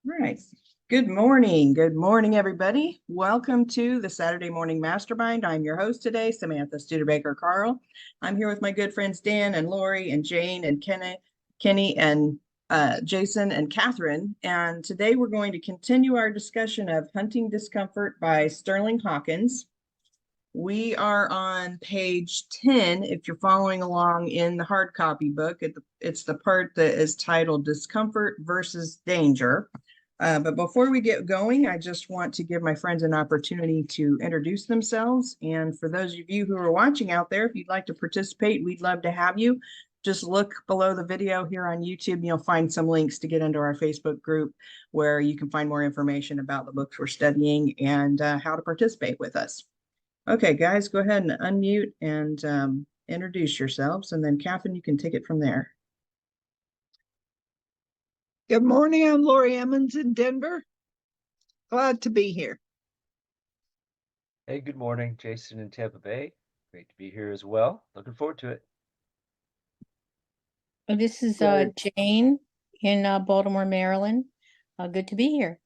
All right. Good morning. Good morning, everybody. Welcome to the Saturday Morning Mastermind. I'm your host today, Samantha Studebaker Carl. I'm here with my good friends Dan and Lori and Jane and Kenny and Jason and Catherine. And today we're going to continue our discussion of Hunting Discomfort by Sterling Hawkins. We are on page 10. If you're following along in the hard copy book, it's the part that is titled Discomfort versus Danger. But before we get going, I just want to give my friends an opportunity to introduce themselves. And for those of you who are watching out there, if you'd like to participate, we'd love to have you. Just look below the video here on YouTube and you'll find some links to get into our Facebook group where you can find more information about the books we're studying and how to participate with us. Okay, guys, go ahead and unmute and introduce yourselves. And then Catherine, you can take it from there. Good morning. I'm Lori Emmons in Denver. Glad to be here. Hey, good morning, Jason in Tampa Bay. Great to be here as well. Looking forward to it. This is Jane in Baltimore, Maryland. Good to be here.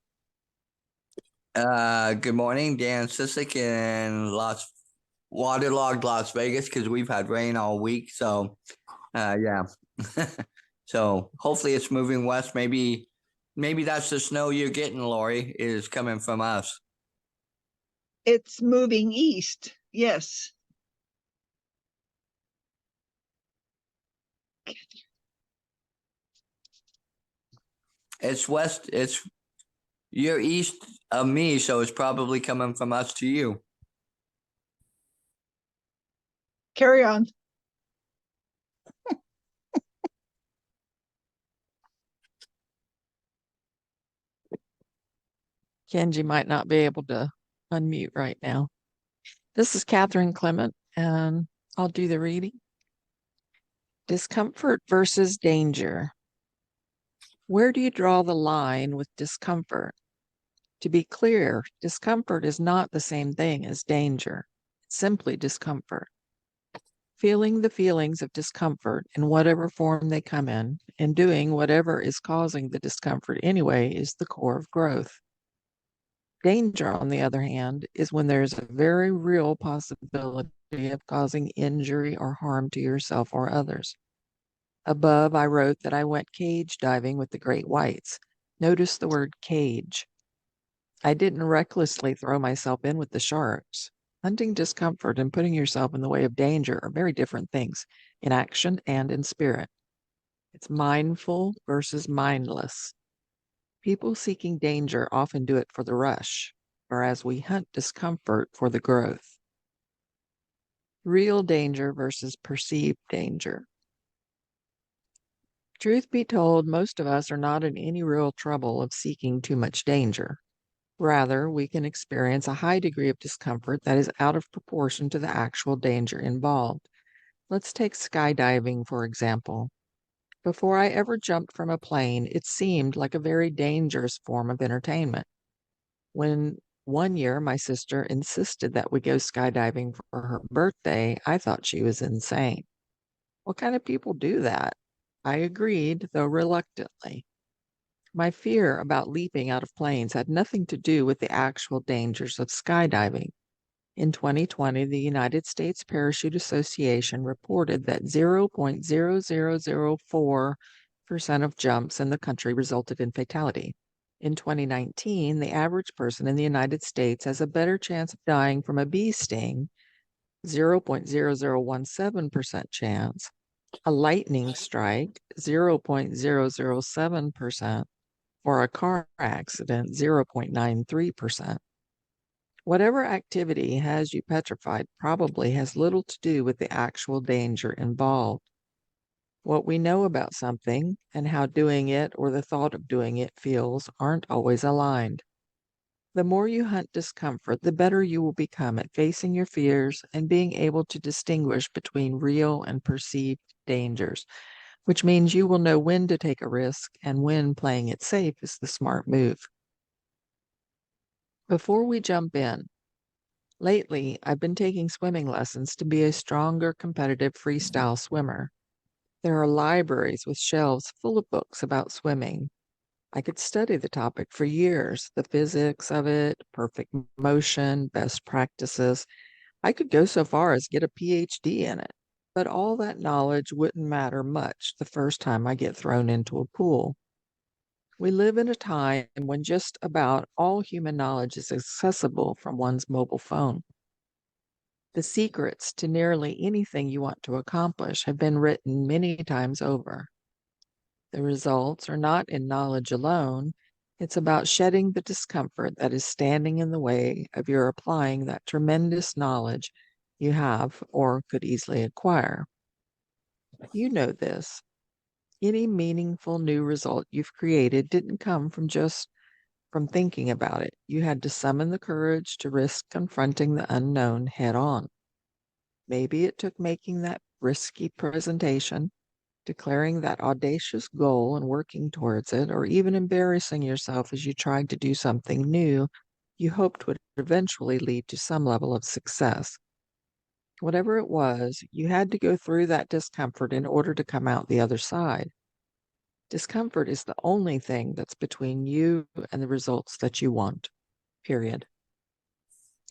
Good morning, Dan Sissick in waterlogged Las Vegas because we've had rain all week. So, yeah. So hopefully it's moving west. Maybe that's the snow you're getting, Lori, is coming from us. It's moving east. Yes. It's west. You're east of me, so it's probably coming from us to you. Carry on. Kenji might not be able to unmute right now. This is Catherine Clement, and I'll do the reading. Discomfort versus danger. Where do you draw the line with discomfort? To be clear, discomfort is not the same thing as danger. It's simply discomfort. Feeling the feelings of discomfort in whatever form they come in, and doing whatever is causing the discomfort anyway, is the core of growth. Danger, on the other hand, is when there's a very real possibility of causing injury or harm to yourself or others. Above, I wrote that I went cage diving with the great whites. Notice the word cage. I didn't recklessly throw myself in with the sharks. Hunting discomfort and putting yourself in the way of danger are very different things in action and in spirit. It's mindful versus mindless. People seeking danger often do it for the rush, whereas we hunt discomfort for the growth. Real danger versus perceived danger. Truth be told, most of us are not in any real trouble of seeking too much danger. Rather, we can experience a high degree of discomfort that is out of proportion to the actual danger involved. Let's take skydiving, for example. Before I ever jumped from a plane, it seemed like a very dangerous form of entertainment. When one year my sister insisted that we go skydiving for her birthday, I thought she was insane. What kind of people do that? I agreed, though reluctantly. My fear about leaping out of planes had nothing to do with the actual dangers of skydiving. In 2020, the United States Parachute Association reported that 0.0004% of jumps in the country resulted in fatality. In 2019, the average person in the United States has a better chance of dying from a bee sting, 0.0017% chance, a lightning strike, 0.007%, or a car accident, 0.93%. Whatever activity has you petrified probably has little to do with the actual danger involved. What we know about something and how doing it or the thought of doing it feels aren't always aligned. The more you hunt discomfort, the better you will become at facing your fears and being able to distinguish between real and perceived dangers, which means you will know when to take a risk and when playing it safe is the smart move. Before we jump in, lately I've been taking swimming lessons to be a stronger competitive freestyle swimmer. There are libraries with shelves full of books about swimming. I could study the topic for years, the physics of it, perfect motion, best practices. I could go so far as get a PhD in it, but all that knowledge wouldn't matter much the first time I get thrown into a pool. We live in a time when just about all human knowledge is accessible from one's mobile phone. The secrets to nearly anything you want to accomplish have been written many times over. The results are not in knowledge alone. It's about shedding the discomfort that is standing in the way of your applying that tremendous knowledge you have or could easily acquire. You know this. Any meaningful new result you've created didn't come from just from thinking about it. You had to summon the courage to risk confronting the unknown head on. Maybe it took making that risky presentation, declaring that audacious goal and working towards it, or even embarrassing yourself as you tried to do something new you hoped would eventually lead to some level of success. Whatever it was, you had to go through that discomfort in order to come out the other side. Discomfort is the only thing that's between you and the results that you want, period.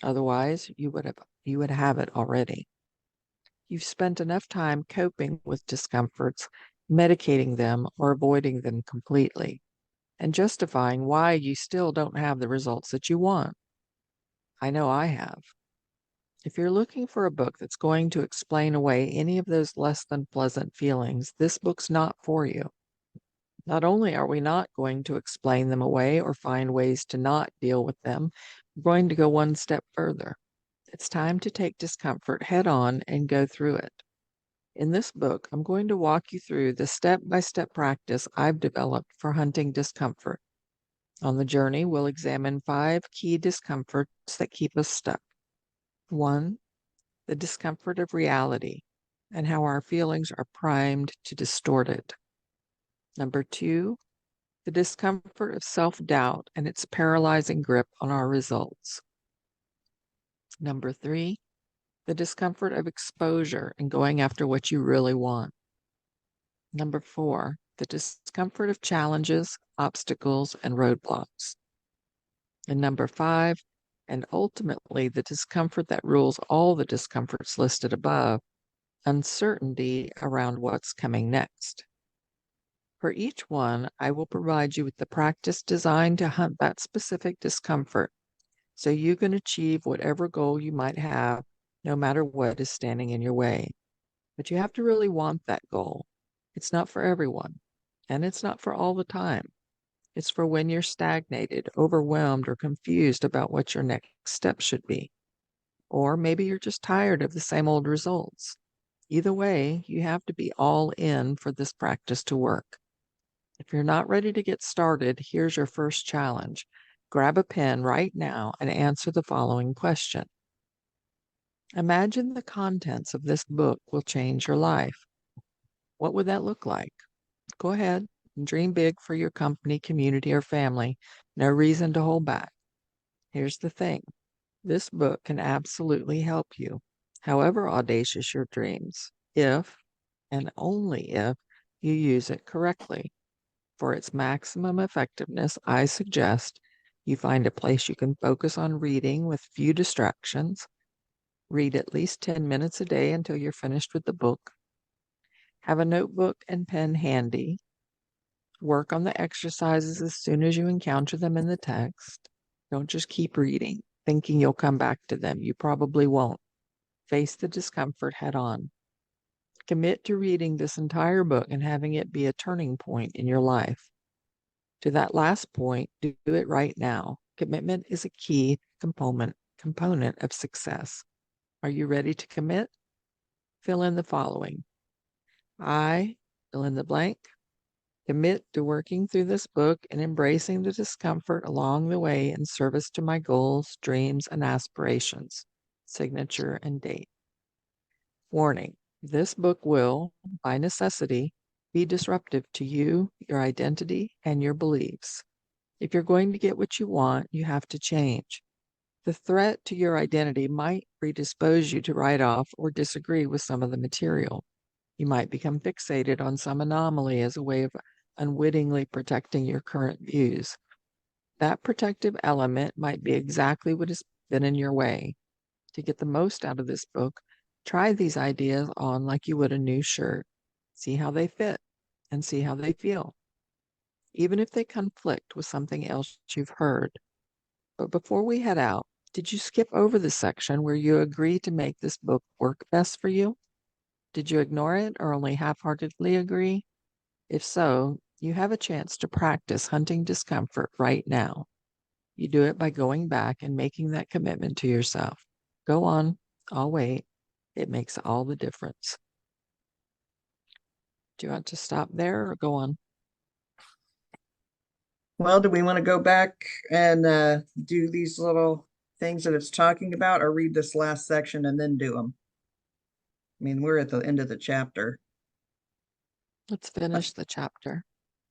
Otherwise, you would have it already. You've spent enough time coping with discomforts, medicating them or avoiding them completely, and justifying why you still don't have the results that you want. I know I have. If you're looking for a book that's going to explain away any of those less than pleasant feelings, this book's not for you. Not only are we not going to explain them away or find ways to not deal with them, we're going to go one step further. It's time to take discomfort head on and go through it. In this book, I'm going to walk you through the step-by-step practice I've developed for hunting discomfort. On the journey, we'll examine 5 key discomforts that keep us stuck. 1, the discomfort of reality and how our feelings are primed to distort it. Number 2, the discomfort of self-doubt and its paralyzing grip on our results. Number 3, the discomfort of exposure and going after what you really want. Number 4, the discomfort of challenges, obstacles, and roadblocks. And number 5, and ultimately the discomfort that rules all the discomforts listed above, uncertainty around what's coming next. For each one, I will provide you with the practice designed to hunt that specific discomfort so you can achieve whatever goal you might have, no matter what is standing in your way. But you have to really want that goal. It's not for everyone, and it's not for all the time. It's for when you're stagnated, overwhelmed, or confused about what your next step should be. Or maybe you're just tired of the same old results. Either way, you have to be all in for this practice to work. If you're not ready to get started, here's your first challenge. Grab a pen right now and answer the following question. Imagine the contents of this book will change your life. What would that look like? Go ahead and dream big for your company, community, or family. No reason to hold back. Here's the thing. This book can absolutely help you, however audacious your dreams, if, and only if, you use it correctly. For its maximum effectiveness, I suggest you find a place you can focus on reading with few distractions. Read at least 10 minutes a day until you're finished with the book. Have a notebook and pen handy. Work on the exercises as soon as you encounter them in the text. Don't just keep reading, thinking you'll come back to them. You probably won't. Face the discomfort head on. Commit to reading this entire book and having it be a turning point in your life. To that last point, do it right now. Commitment is a key component of success. Are you ready to commit? Fill in the following. I, fill in the blank, commit to working through this book and embracing the discomfort along the way in service to my goals, dreams, and aspirations. Signature and date. Warning. This book will, by necessity, be disruptive to you, your identity, and your beliefs. If you're going to get what you want, you have to change. The threat to your identity might predispose you to write off or disagree with some of the material. You might become fixated on some anomaly as a way of unwittingly protecting your current views. That protective element might be exactly what has been in your way. To get the most out of this book, try these ideas on like you would a new shirt. See how they fit and see how they feel, even if they conflict with something else you've heard. But before we head out, did you skip over the section where you agree to make this book work best for you? Did you ignore it or only half-heartedly agree? If so, you have a chance to practice hunting discomfort right now. You do it by going back and making that commitment to yourself. Go on, I'll wait. It makes all the difference. Do you want to stop there or go on? Well, do we want to go back and do these little things that it's talking about, or read this last section and then do them? I mean, we're at the end of the chapter. Let's finish the chapter.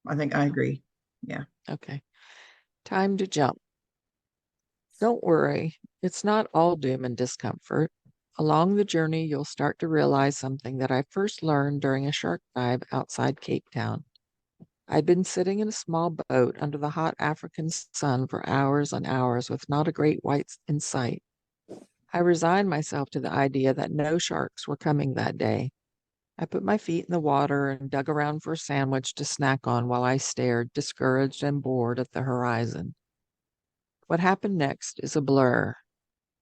I think I agree. Yeah. Okay. Time to jump. Don't worry, it's not all doom and discomfort. Along the journey, you'll start to realize something that I first learned during a shark dive outside Cape Town. I'd been sitting in a small boat under the hot African sun for hours and hours with not a great white in sight. I resigned myself to the idea that no sharks were coming that day. I put my feet in the water and dug around for a sandwich to snack on while I stared, discouraged and bored, at the horizon. What happened next is a blur.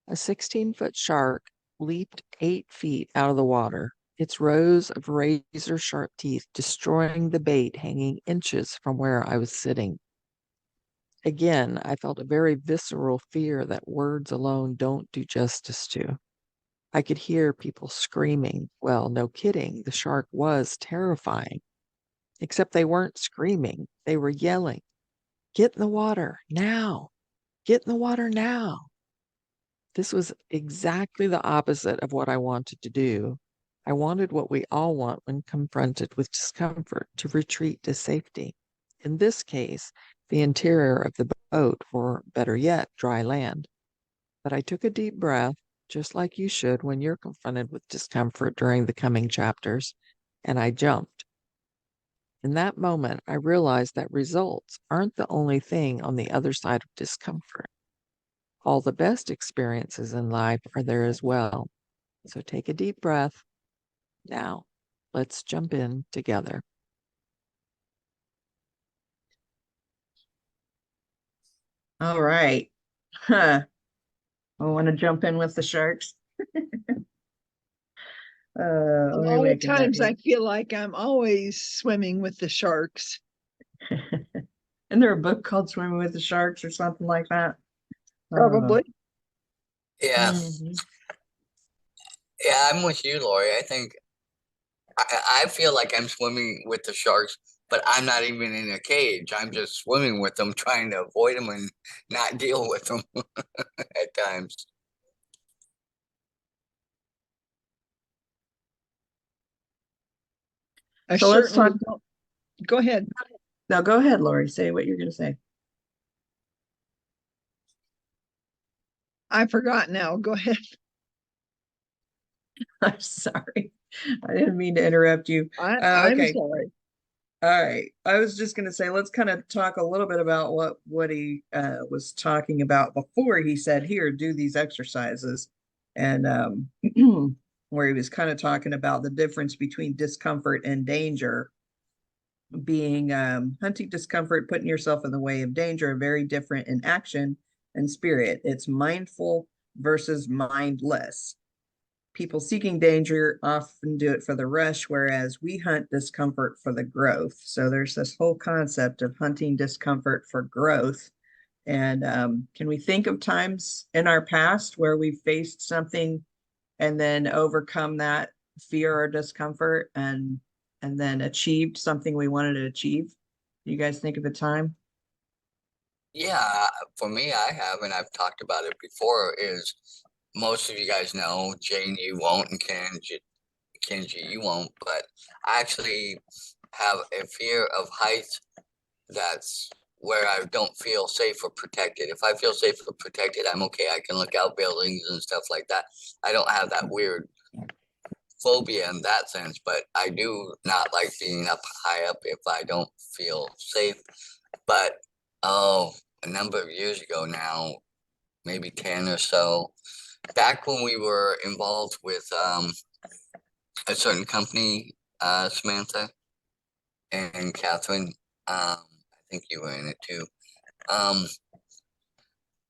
A 16-foot shark leaped 8 feet out of the water, its rows of razor-sharp teeth destroying the bait hanging inches from where I was sitting. Again, I felt a very visceral fear that words alone don't do justice to. I could hear people screaming. Well, no kidding, the shark was terrifying. Except they weren't screaming, they were yelling, "Get in the water, now! Get in the water now!" This was exactly the opposite of what I wanted to do. I wanted what we all want when confronted with discomfort, to retreat to safety. In this case, the interior of the boat, or better yet, dry land. But I took a deep breath, just like you should when you're confronted with discomfort during the coming chapters, and I jumped. In that moment, I realized that results aren't the only thing on the other side of discomfort. All the best experiences in life are there as well. So take a deep breath. Now, let's jump in together. All right. Huh. I want to jump in with the sharks. A Let me lot of make a note times here. I feel like I'm always swimming with the sharks. Isn't there a book called Swimming with the Sharks or something like that? Probably. Yeah, Mhm. yeah, I'm with you, Lori. I think I feel like I'm swimming with the sharks, but I'm not even in a cage. I'm just swimming with them, trying to avoid them and not deal with them at times. I So let's certainly talk. don't. Go ahead. Now go ahead, Lori. Say what you're going to say. I forgot now. Go ahead. I'm sorry. I didn't mean to interrupt you. I'm Okay. sorry. All right. I was just going to say, let's kind of talk a little bit about what he was talking about before he said, here, do these exercises. And where he was kind of talking about the difference between discomfort and danger, being hunting discomfort, putting yourself in the way of danger, are very different in action and spirit. It's mindful versus mindless. People seeking danger often do it for the rush, whereas we hunt discomfort for the growth. So there's this whole concept of hunting discomfort for growth. And can we think of times in our past where we faced something and then overcome that fear or discomfort and then achieved something we wanted to achieve? You guys think of a time? Yeah, for me, I have, and I've talked about it before, is most of you guys know, Jane, you won't, and Kenji, you won't, but I actually have a fear of heights. That's where I don't feel safe or protected. If I feel safe or protected, I'm okay. I can look out buildings and stuff like that. I don't have that weird phobia in that sense, but I do not like being up high up if I don't feel safe. But a number of years ago now, maybe 10 or so, back when we were involved with a certain company, Samantha and Catherine, I think you were in it too.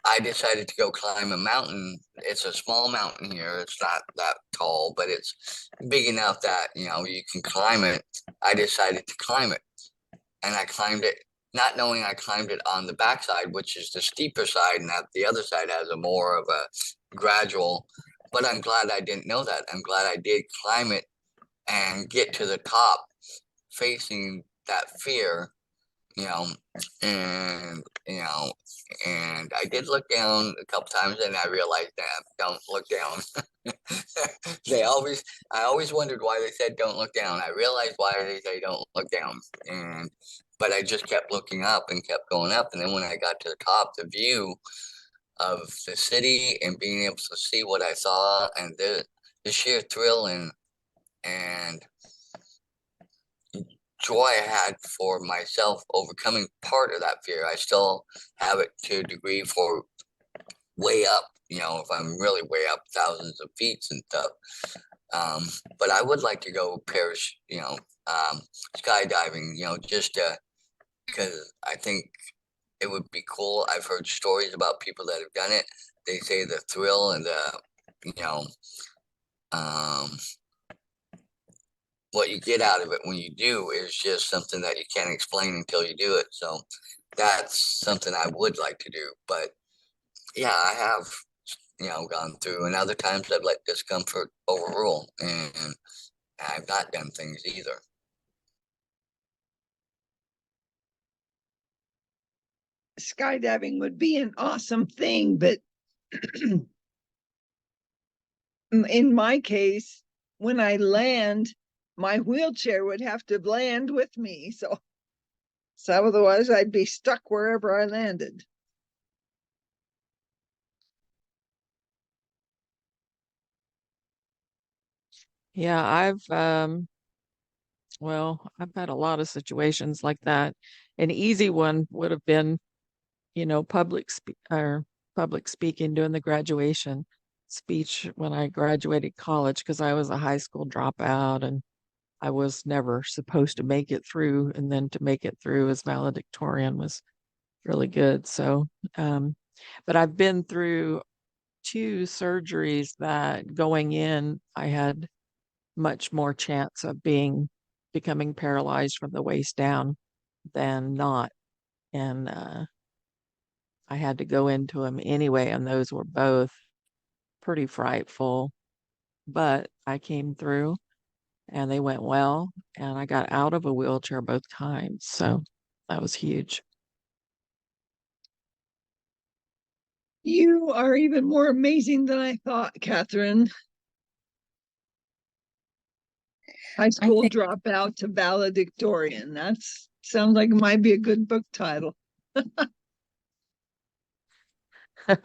I decided to go climb a mountain. It's a small mountain here. It's not that tall, but it's big enough that, you know, you can climb it. I decided to climb it, and I climbed it, not knowing I climbed it on the backside, which is the steeper side, and that the other side has a more of a gradual. But I'm glad I didn't know that. I'm glad I did climb it and get to the top, facing that fear, you know, and and I did look down a couple times, and I realized that don't look down. I always wondered why they said don't look down. I realized why they say don't look down, but I just kept looking up and kept going up, and then when I got to the top, the view of the city and being able to see what I saw, and the sheer thrill and joy I had for myself overcoming part of that fear. I still have it to a degree for way up, you know, if I'm really way up thousands of feet and stuff. But I would like to go skydiving, you know, just because I think it would be cool. I've heard stories about people that have done it. They say the thrill and what you get out of it when you do is just something that you can't explain until you do it. So that's something I would like to do. But yeah, I have, gone through, and other times I've let discomfort overrule, and I've not done things either. Skydiving would be an awesome thing, but in my case, when I land, my wheelchair would have to land with me. So otherwise I'd be stuck wherever I landed. Yeah, I've had a lot of situations like that. An easy one would have been, public speaking, doing the graduation speech when I graduated college, because I was a high school dropout and I was never supposed to make it through, and then to make it through as valedictorian was really good. So, but I've been through 2 surgeries that going in, I had much more chance of becoming paralyzed from the waist down than not. And I had to go into them anyway, and those were both pretty frightful, but I came through and they went well, and I got out of a wheelchair both times. So that was huge. You are even more amazing than I thought, Catherine. High school dropout to valedictorian. That sounds like it might be a good book title. Thank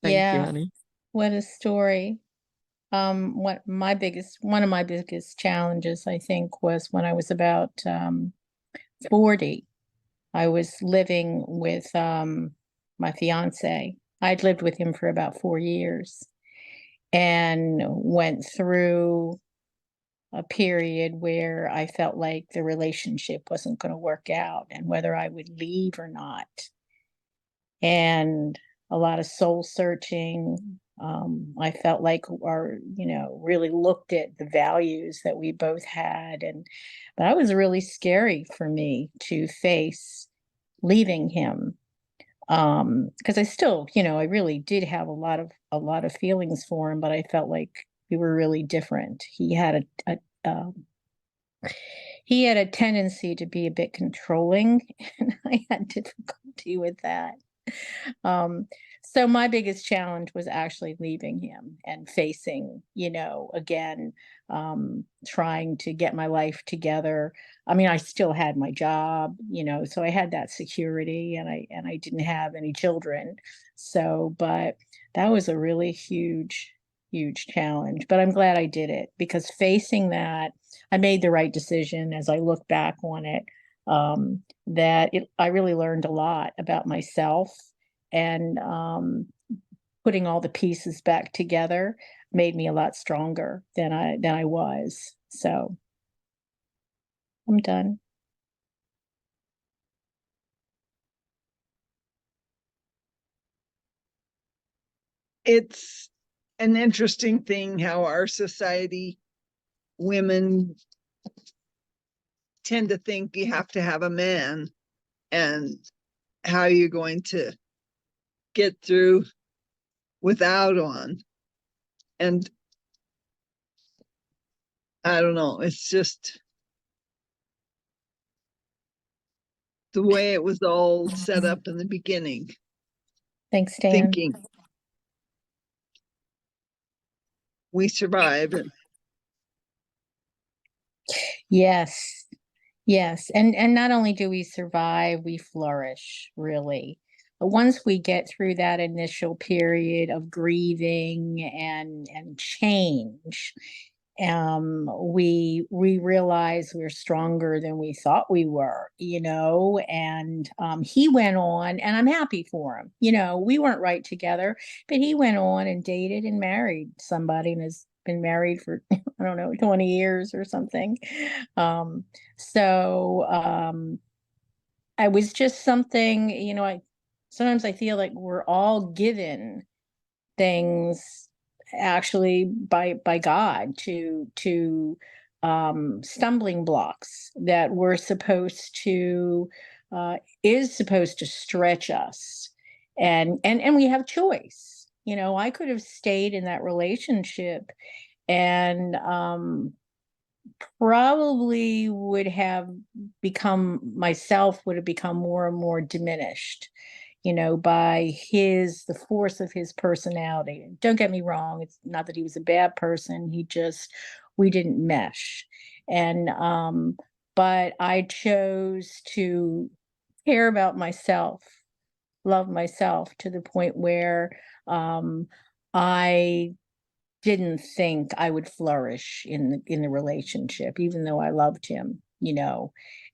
you, honey. What a story. One of my biggest challenges, I think, was when I was about 40. I was living with my fiance. I'd lived with him for about 4 years and went through a period where I felt like the relationship wasn't going to work out and whether I would leave or not. And a lot of soul searching. I felt like really looked at the values that we both had. But that was really scary for me to face leaving him. Because I still, I really did have a lot of feelings for him, but I felt like we were really different. He had a tendency to be a bit controlling, and I had difficulty with that. So my biggest challenge was actually leaving him and facing, again, trying to get my life together. I mean, I still had my job, so I had that security, and I didn't have any children. So, but that was a really huge huge challenge, but I'm glad I did it, because facing that, I made the right decision as I look back on it. I really learned a lot about myself, and putting all the pieces back together made me a lot stronger than I was. So I'm done. It's an interesting thing how our society, women tend to think you have to have a man, and how you're going to get through without one. And I don't know, it's just the way it was all set up in the beginning, Thanks, Dan. thinking we survive. And Yes. Yes. And not only do we survive, we flourish, really. But once we get through that initial period of grieving and change, we realize we're stronger than we thought we were, and he went on, and I'm happy for him. We weren't right together, but he went on and dated and married somebody, and has been married for I don't know, 20 years or something. So I was just something, sometimes I feel like we're all given things actually by God to stumbling blocks that we're supposed to is supposed to stretch us, and we have choice. I could have stayed in that relationship and probably would have become more and more diminished, by the force of his personality. Don't get me wrong, it's not that he was a bad person, we didn't mesh. And but I chose to care about myself, love myself, to the point where I didn't think I would flourish in the relationship, even though I loved him,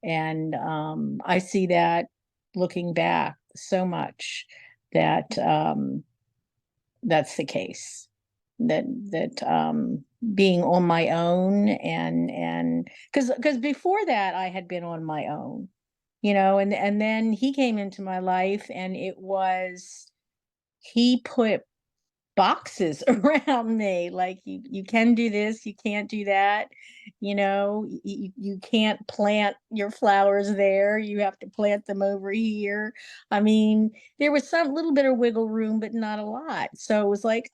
and I see that looking back so much that that's the case. That being on my own, and because before that I had been on my own, and then he came into my life, and he put boxes around me, like you can do this, you can't do that, you can't plant your flowers there, you have to plant them over here. I mean, there was some little bit of wiggle room, but not a lot. So it was like,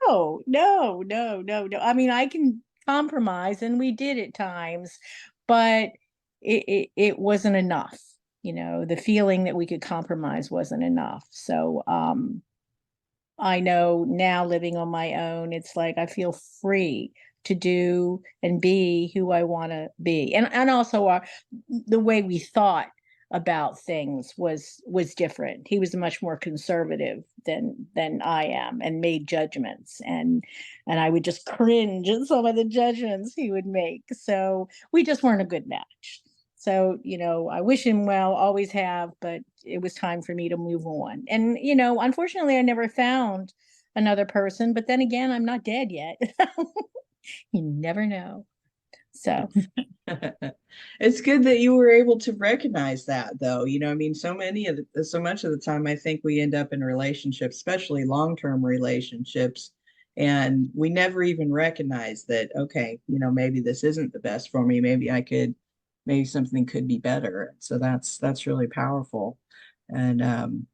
oh no, no, no, no. I mean, I can compromise, and we did at times, but it wasn't enough. The feeling that we could compromise wasn't enough. So I know now, living on my own, it's like I feel free to do and be who I want to be. And also the way we thought about things was different. He was much more conservative than I am, and made judgments, and I would just cringe at some of the judgments he would make. So we just weren't a good match. So, I wish him well, always have, but it was time for me to move on. And, unfortunately, I never found another person, but then again, I'm not dead yet. You never know. So It's good that you were able to recognize that, though. I mean, so much of the time, I think we end up in relationships, especially long-term relationships, and we never even recognize that, okay, maybe this isn't the best for me. Maybe something could be better. So that's really powerful, and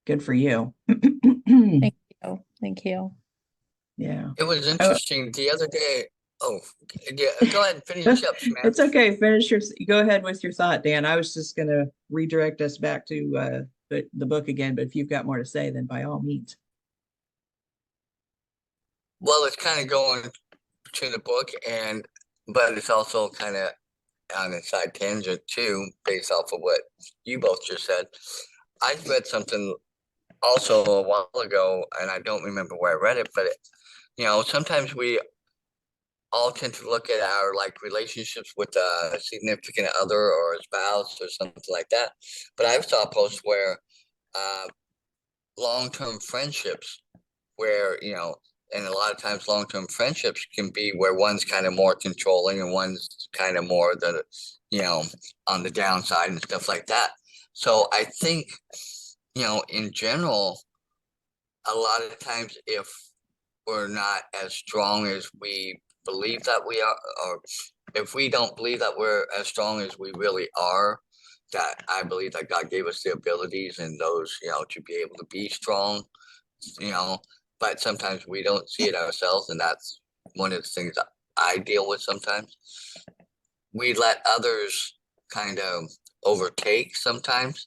good for you. thank you. Thank you. Yeah. It was interesting the other day. Oh, yeah. Go ahead and finish up, Samantha. It's okay. Go ahead with your thought, Dan. I was just going to redirect us back to the book again, but if you've got more to say, then by all means. Well, it's kind of going to the book, but it's also kind of on a side tangent too, based off of what you both just said. I read something also a while ago, and I don't remember where I read it, but sometimes we all tend to look at our like relationships with a significant other or a spouse or something like that. But I saw a post where long-term friendships where, and a lot of times long-term friendships can be where one's kind of more controlling and one's kind of more on the downside and stuff like that. So I think, in general, a lot of times if we're not as strong as we believe that we are, or if we don't believe that we're as strong as we really are, that I believe that God gave us the abilities and those, to be able to be strong, but sometimes we don't see it ourselves. And that's one of the things that I deal with sometimes. We let others kind of overtake sometimes.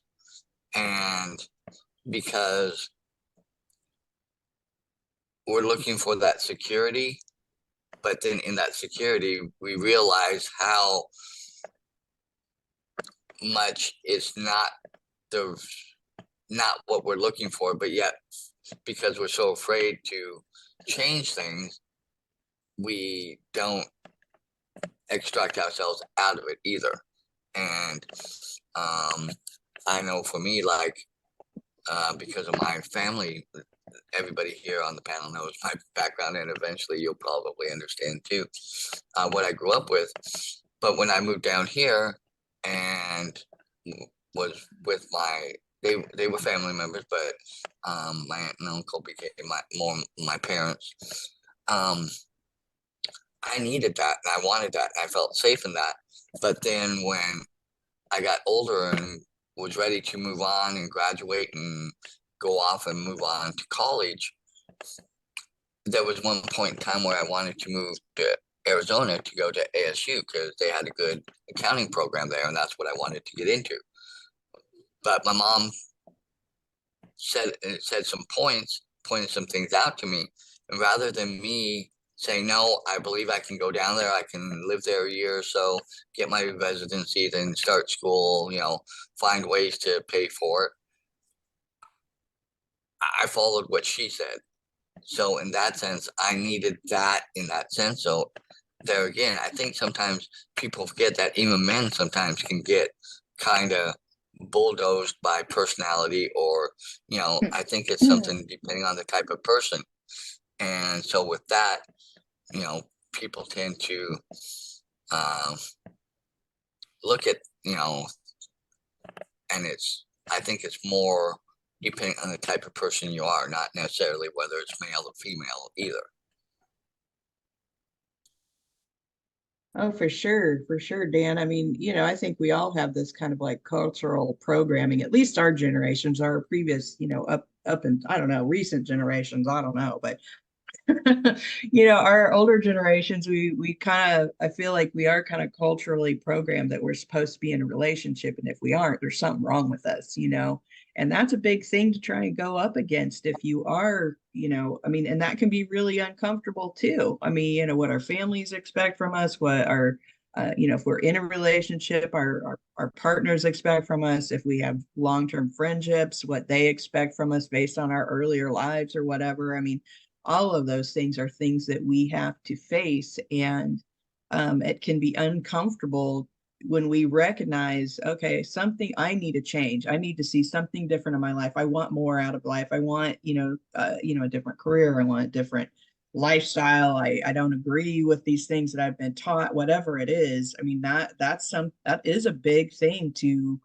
And because we're looking for that security, but then in that security, we realize how much it's not what we're looking for, but yet because we're so afraid to change things, we don't extract ourselves out of it either. And I know for me, like because of my family, everybody here on the panel knows my background, and eventually you'll probably understand too what I grew up with. But when I moved down here and was with they were family members, but my aunt and uncle became my parents. I needed that and I wanted that and I felt safe in that. But then when I got older and was ready to move on and graduate and go off and move on to college, there was one point in time where I wanted to move to Arizona to go to ASU because they had a good accounting program there, and that's what I wanted to get into. But my mom said some points, pointed some things out to me, and rather than me saying, no, I believe I can go down there, I can live there a year or so, get my residency, then start school, find ways to pay for it, I followed what she said. So in that sense, I needed that in that sense. So there again, I think sometimes people forget that even men sometimes can get kind of bulldozed by personality, or, I think it's something depending on the type of person. And so with that, people tend to look at, and I think it's more depending on the type of person you are, not necessarily whether it's male or female either. Oh, for sure, Dan. I mean, I think we all have this kind of like cultural programming, at least our generations, our previous, up and I don't know, recent generations, I don't know, but our older generations, we kind of, I feel like we are kind of culturally programmed that we're supposed to be in a relationship, and if we aren't, there's something wrong with us, and that's a big thing to try and go up against if you are, I mean, and that can be really uncomfortable too. I mean, what our families expect from us, what our if we're in a relationship, our partners expect from us, if we have long-term friendships, what they expect from us based on our earlier lives or whatever. I mean, all of those things are things that we have to face, and it can be uncomfortable when we recognize, okay, something, I need to change, I need to see something different in my life, I want more out of life, I want a different career, I want a different lifestyle, I don't agree with these things that I've been taught, whatever it is. I mean, that is a big thing to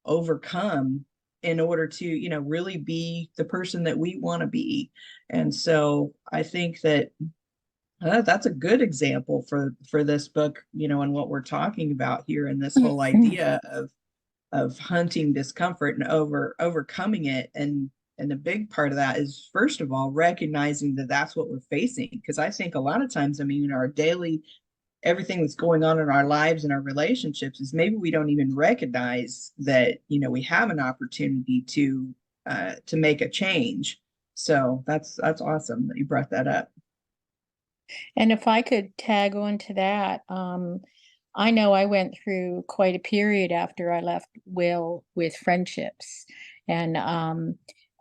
overcome in order to really be the person that we want to be. And so I think that that's a good example for this book, and what we're talking about here, in this whole idea of hunting discomfort and overcoming it. And the big part of that is, first of all, recognizing that that's what we're facing. Because I think a lot of times, I mean, our daily, everything that's going on in our lives and our relationships, is maybe we don't even recognize that, we have an opportunity to make a change. So that's awesome that you brought that up. And if I could tag on to that, I know I went through quite a period after I left Will with friendships. And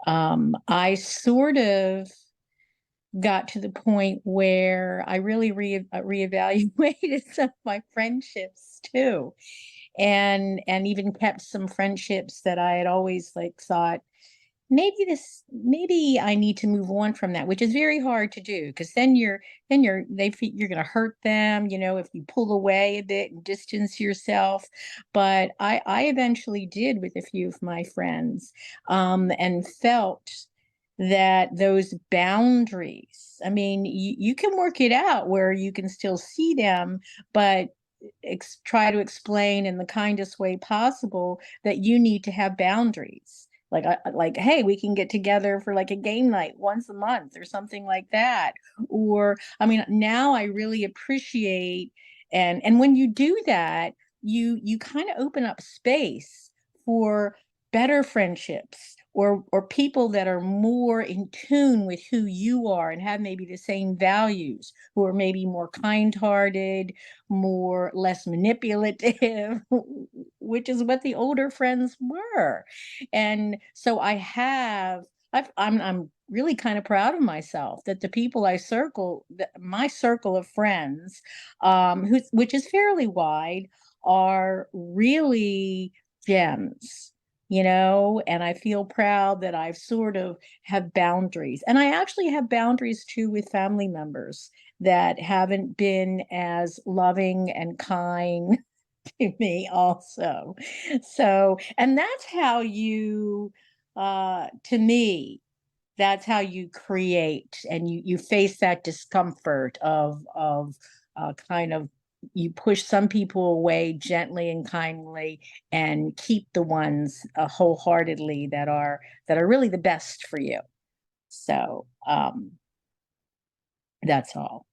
I sort of got to the point where I really reevaluated some of my friendships too, and even kept some friendships that I had always like thought maybe I need to move on from that, which is very hard to do because then you're you're going to hurt them, you know, if you pull away a bit and distance yourself. But I eventually did with a few of my friends, and felt that those boundaries, I mean, you can work it out where you can still see them, but try to explain in the kindest way possible that you need to have boundaries. Like, hey, we can get together for like a game night once a month or something like that. Or, I mean, now I really appreciate, and when you do that, you kind of open up space for better friendships, or people that are more in tune with who you are and have maybe the same values, who are maybe more kind-hearted, less manipulative, which is what the older friends were. And so I'm really kind of proud of myself that the people my circle of friends, which is fairly wide, are really gems, you know, and I feel proud that I've sort of have boundaries. And I actually have boundaries too with family members that haven't been as loving and kind to me also. So, and that's how to me, that's how you create, and you face that discomfort of kind of, you push some people away gently and kindly and keep the ones wholeheartedly that are really the best for you. So that's all.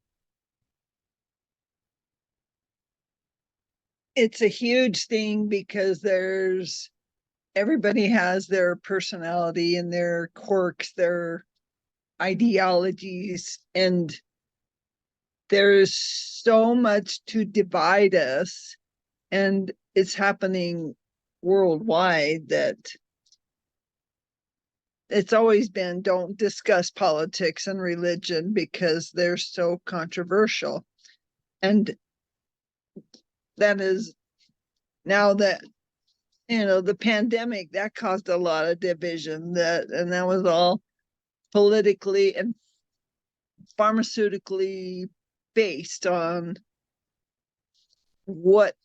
It's a huge thing because everybody has their personality and their quirks, their ideologies, and there's so much to divide us, and it's happening worldwide that it's always been, don't discuss politics and religion because they're so controversial. And that is now that, you know, the pandemic, that caused a lot of division, and that was all politically and pharmaceutically based on what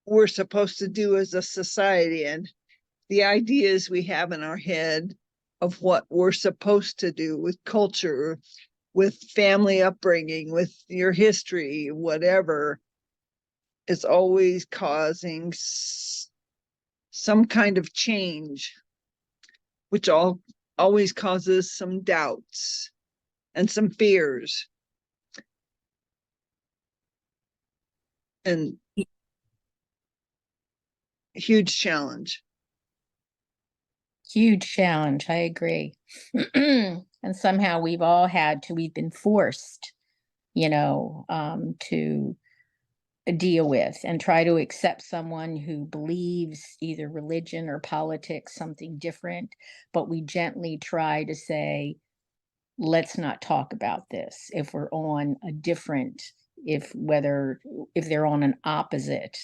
we're supposed to do as a society and the ideas we have in our head of what we're supposed to do with culture, with family upbringing, with your history, whatever, is always causing some kind of change, which always causes some doubts and some fears. And huge challenge. Huge challenge, I agree. And somehow we've been forced, you know, to deal with and try to accept someone who believes either religion or politics something different, but we gently try to say, let's not talk about this if we're on a different, if they're on an opposite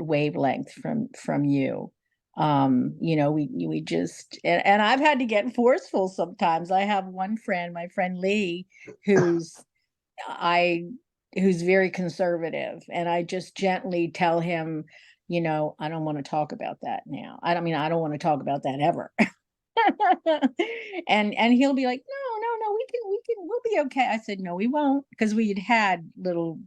wavelength from you. You know, we just, and I've had to get forceful sometimes. I have one friend, my friend Lee, who's very conservative, and I just gently tell him, you know, I don't want to talk about that now. I don't want to talk about that ever. And he'll be like, no, we'll be okay. I said, no, we won't, because we had little,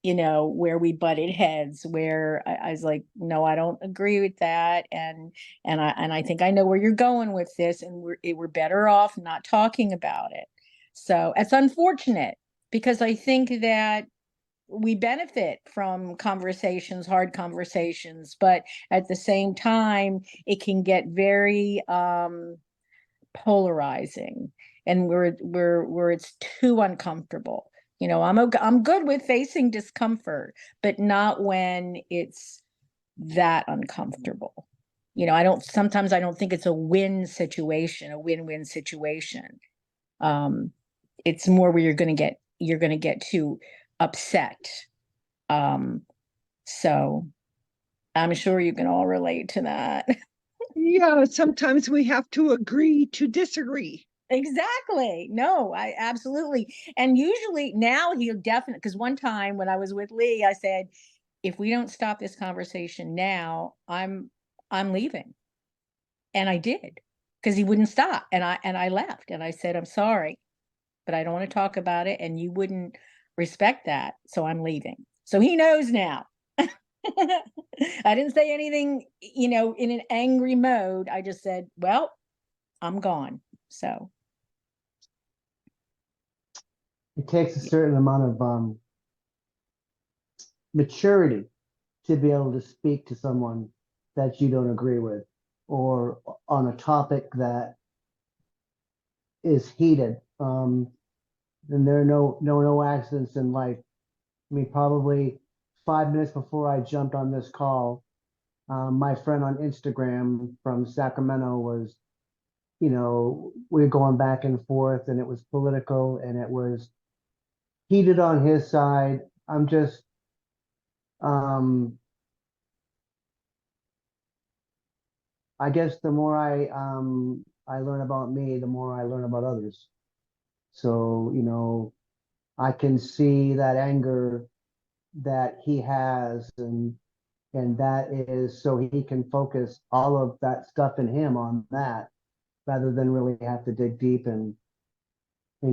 you know, where we butted heads, where I was like, no, I don't agree with that. And I think I know where you're going with this, and we're better off not talking about it. So it's unfortunate, because I think that we benefit from hard conversations, but at the same time, it can get very polarizing, and where it's too uncomfortable. You know, I'm good with facing discomfort, but not when it's that uncomfortable. You know, sometimes I don't think it's a win-win situation. It's more where you're going to get too upset. So I'm sure you can all relate to that. Yeah, sometimes we have to agree to disagree. Exactly. No, I absolutely. And usually now he'll definitely, because one time when I was with Lee, I said, if we don't stop this conversation now, I'm leaving. And I did, because he wouldn't stop. And I left and I said, I'm sorry, but I don't want to talk about it. And you wouldn't respect that. So I'm leaving. So he knows now. I didn't say anything, you know, in an angry mode. I just said, well, I'm gone. So It takes a certain amount of maturity to be able to speak to someone that you don't agree with, or on a topic that is heated. And there are no accidents in life. I mean, probably 5 minutes before I jumped on this call, my friend on Instagram from Sacramento was, we were going back and forth, and it was political, and it was heated on his side. I'm just, I guess the more I learn about me, the more I learn about others. So, I can see that anger that he has, and that is so he can focus all of that stuff in him on that, rather than really have to dig deep and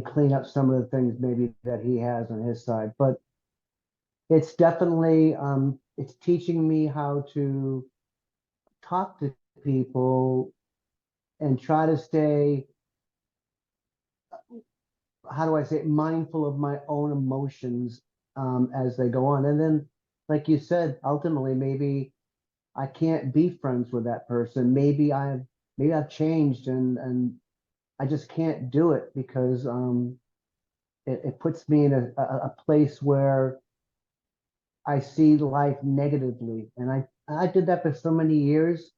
clean up some of the things maybe that he has on his side. But it's definitely it's teaching me how to talk to people and try to stay, how do I say it, mindful of my own emotions as they go on. And then, like you said, ultimately, maybe I can't be friends with that person. Maybe I've changed, and I just can't do it because it puts me in a place where I see life negatively. And I did that for so many years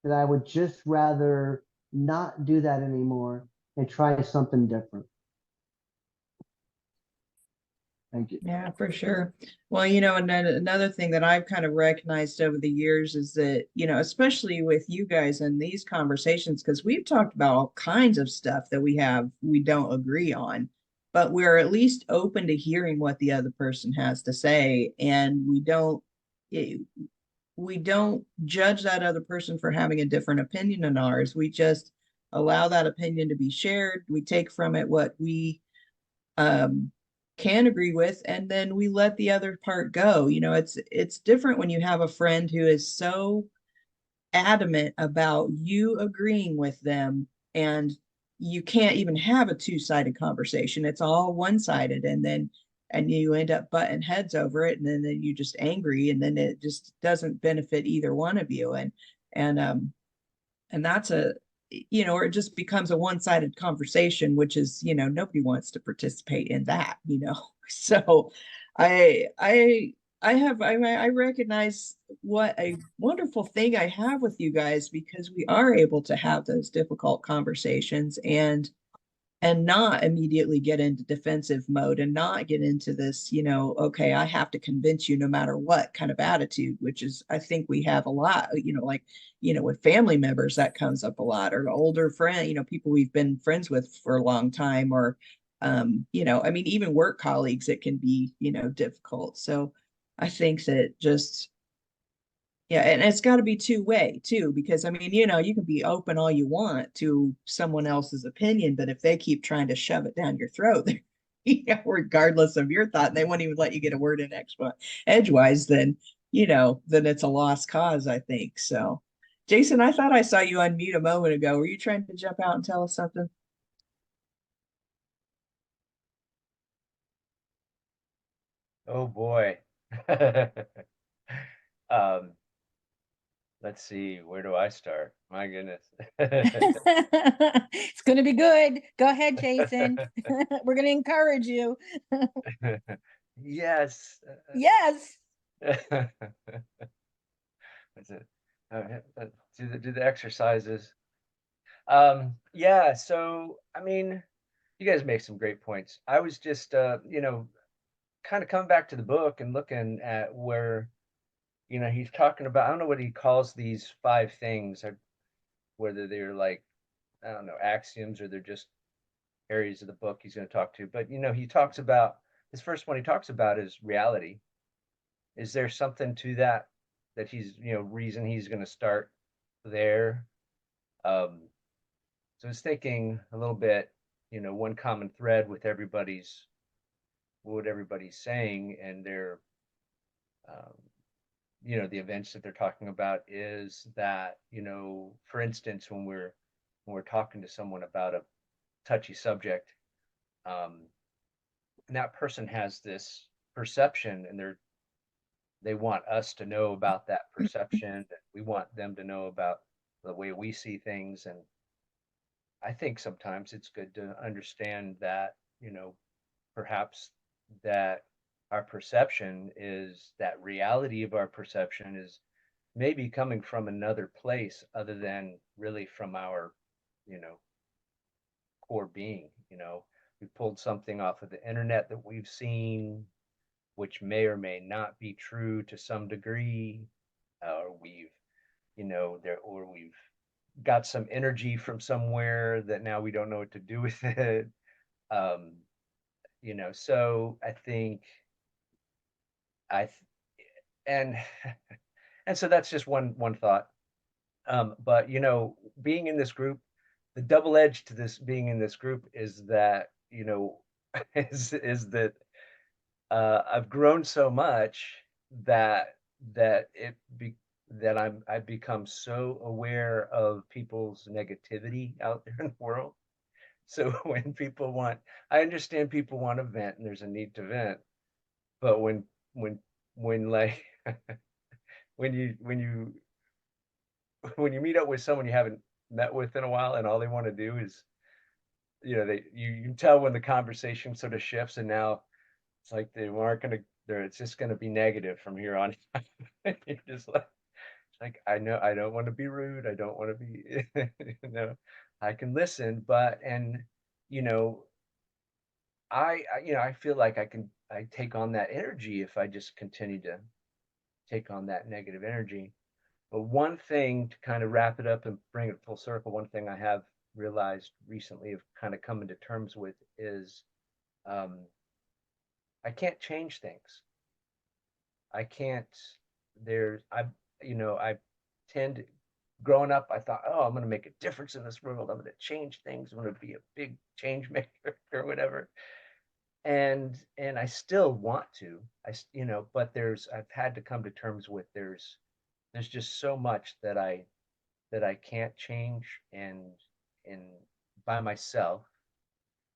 that I would just rather not do that anymore and try something different. Thank you. Yeah, for sure. Well, and then another thing that I've kind of recognized over the years is that, especially with you guys in these conversations, because we've talked about all kinds of stuff that we don't agree on, but we're at least open to hearing what the other person has to say. And we don't judge that other person for having a different opinion than ours. We just allow that opinion to be shared. We take from it what we um, can agree with, and then we let the other part go. It's different when you have a friend who is so adamant about you agreeing with them, and you can't even have a two-sided conversation. It's all one-sided, and you end up butting heads over it, and then you just angry, and then it just doesn't benefit either one of you. And that's or it just becomes a one-sided conversation, which is, nobody wants to participate in that. So I recognize what a wonderful thing I have with you guys, because we are able to have those difficult conversations and not immediately get into defensive mode, and not get into this, okay, I have to convince you no matter what kind of attitude, which is, I think we have a lot, like, with family members, that comes up a lot, or older friend, people we've been friends with for a long time, or, I mean, even work colleagues, it can be, difficult. So I think that just, yeah, and it's got to be two-way too, because I mean, you can be open all you want to someone else's opinion, but if they keep trying to shove it down your throat, regardless of your thought, they won't even let you get a word in edgewise, then it's a lost cause, I think. So, Jason, I thought I saw you unmute a moment ago. Were you trying to jump out and tell us something? Oh boy. Um, let's see, where do I start? My goodness. It's going to be good. Go ahead, Jason. We're going to encourage you. Yes. Yes. What's it? Do the exercises. Yeah, so I mean, you guys make some great points. I was just kind of coming back to the book and looking at where, he's talking about, I don't know what he calls these 5 things, or whether they're like, I don't know, axioms, or they're just areas of the book he's going to talk to. But he talks about, his first one he talks about is reality. Is there something to that he's, reason he's going to start there? Um, so I was thinking a little bit, one common thread with what everybody's saying, and their, um, the events that they're talking about, is that, for instance, when we're talking to someone about a touchy subject, um, and that person has this perception, and they want us to know about that perception, and we want them to know about the way we see things. And I think sometimes it's good to understand that, perhaps that our perception is, that reality of our perception is maybe coming from another place other than really from our, you know, core being. We pulled something off of the internet that we've seen, which may or may not be true to some degree, or we've got some energy from somewhere that now we don't know what to do with it. Um, so I think I th- and and so that's just one thought. But being in this group, the double edge to this being in this group is that, is that I've grown so much that that it be that I've become so aware of people's negativity out there in the world. So when I understand people want to vent, and there's a need to vent, but when when like when you when you meet up with someone you haven't met with in a while, and all they want to do is, you can tell when the conversation sort of shifts, and now it's like they weren't gonna there it's just gonna be negative from here on. You're just like, I know I don't want to be rude, I don't want to be I can listen, but and you know I feel like I take on that energy if I just continue to take on that negative energy. But one thing, to kind of wrap it up and bring it full circle, one thing I have realized recently, of kind of coming to terms with, is um, I can't change things. I can't. I tend, growing up, I thought, oh, I'm going to make a difference in this world. I'm going to change things. I'm going to be a big change maker or whatever. And I still want to. But I've had to come to terms with, there's just so much that I can't change, and by myself,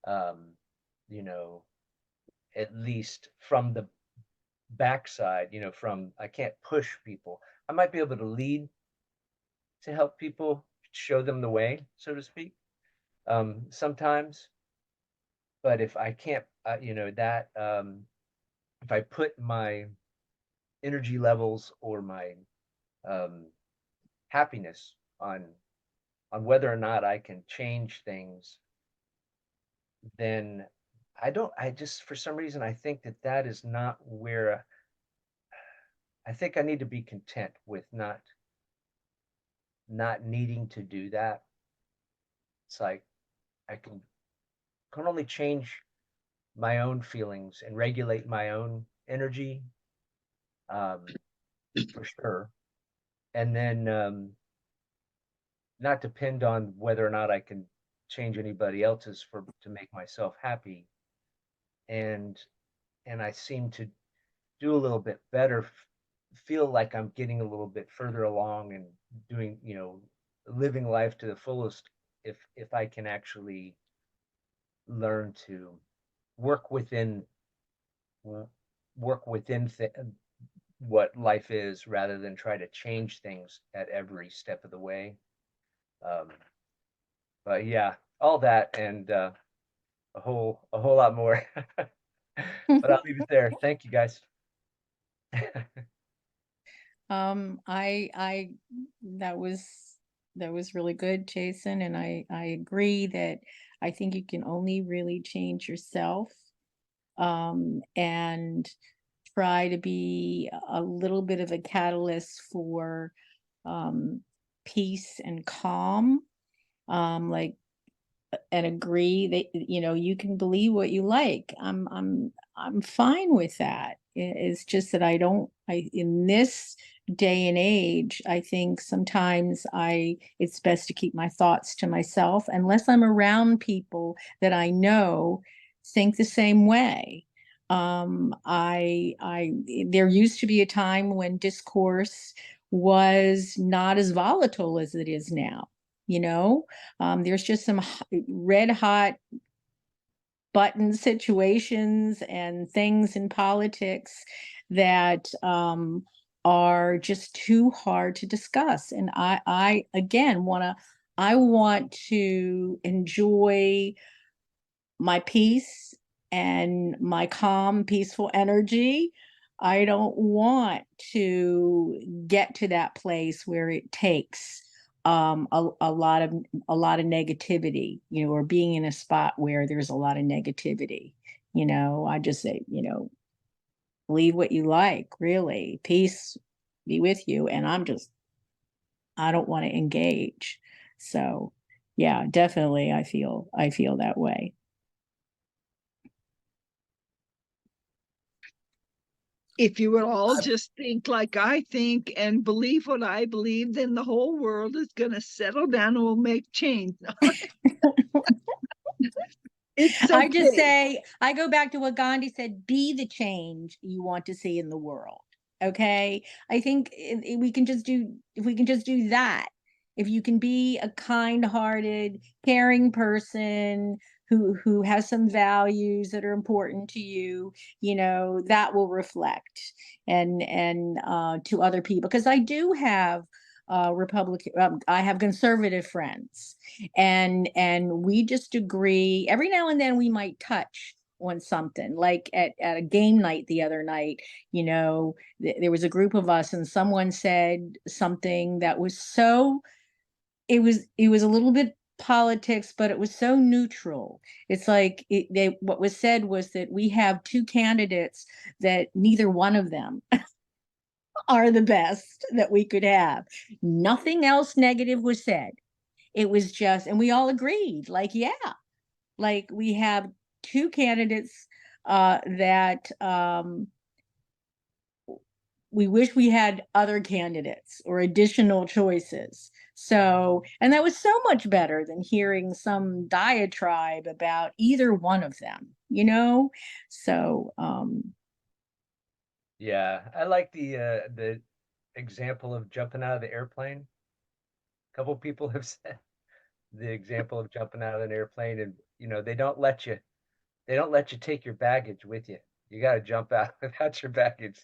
um, you know, at least from the backside, from I can't push people. I might be able to lead, to help people, show them the way, so to speak, sometimes. But if I can't, if I put my energy levels or my um, happiness on whether or not I can change things, then I just, for some reason, I think that is not where I think I need to be content with, not needing to do that. It's like I can only change my own feelings and regulate my own energy, um, for sure. And then not depend on whether or not I can change anybody else's to make myself happy. And I seem to do a little bit better, feel like I'm getting a little bit further along and doing, living life to the fullest, if I can actually learn to work within work within what life is, rather than try to change things at every step of the way. Um, but yeah, all that, and a whole lot more. But I'll leave it there. Thank you, guys. That was really good, Jason, and I agree that I think you can only really change yourself, and try to be a little bit of a catalyst for peace and calm, like, and agree that you can believe what you like. I'm fine with that. It's just that I in this day and age, I think sometimes it's best to keep my thoughts to myself unless I'm around people that I know think the same way. I there used to be a time when discourse was not as volatile as it is now. There's just some red hot button situations and things in politics that are just too hard to discuss. And I again I want to enjoy my peace and my calm, peaceful energy. I don't want to get to that place where it takes a lot of negativity, or being in a spot where there's a lot of negativity. I just say, believe what you like, really. Peace be with you. And I don't want to engage. So yeah, definitely I feel that way. If you would all just think like I think and believe what I believe, then the whole world is going to settle down and we'll make change. It's I just okay. say, I go back to what Gandhi said, be the change you want to see in the world. Okay. I think if we can just do that, if you can be a kind-hearted, caring person who has some values that are important to you, that will reflect and to other people. Because I do have Republican, I have conservative friends, and we just agree. Every now and then we might touch on something, like at a game night the other night. There was a group of us and someone said something that was so, it was a little bit politics, but it was so neutral. It's like what was said was that we have two candidates that neither one of them are the best that we could have. Nothing else negative was said. It was just, and we all agreed, like, yeah, like we have two candidates that we wish we had other candidates or additional choices. So, and that was so much better than hearing some diatribe about either one of them. So, Yeah, I like the example of jumping out of the airplane. A couple people have said the example of jumping out of an airplane, and they don't let you take your baggage with you. You got to jump out without your baggage.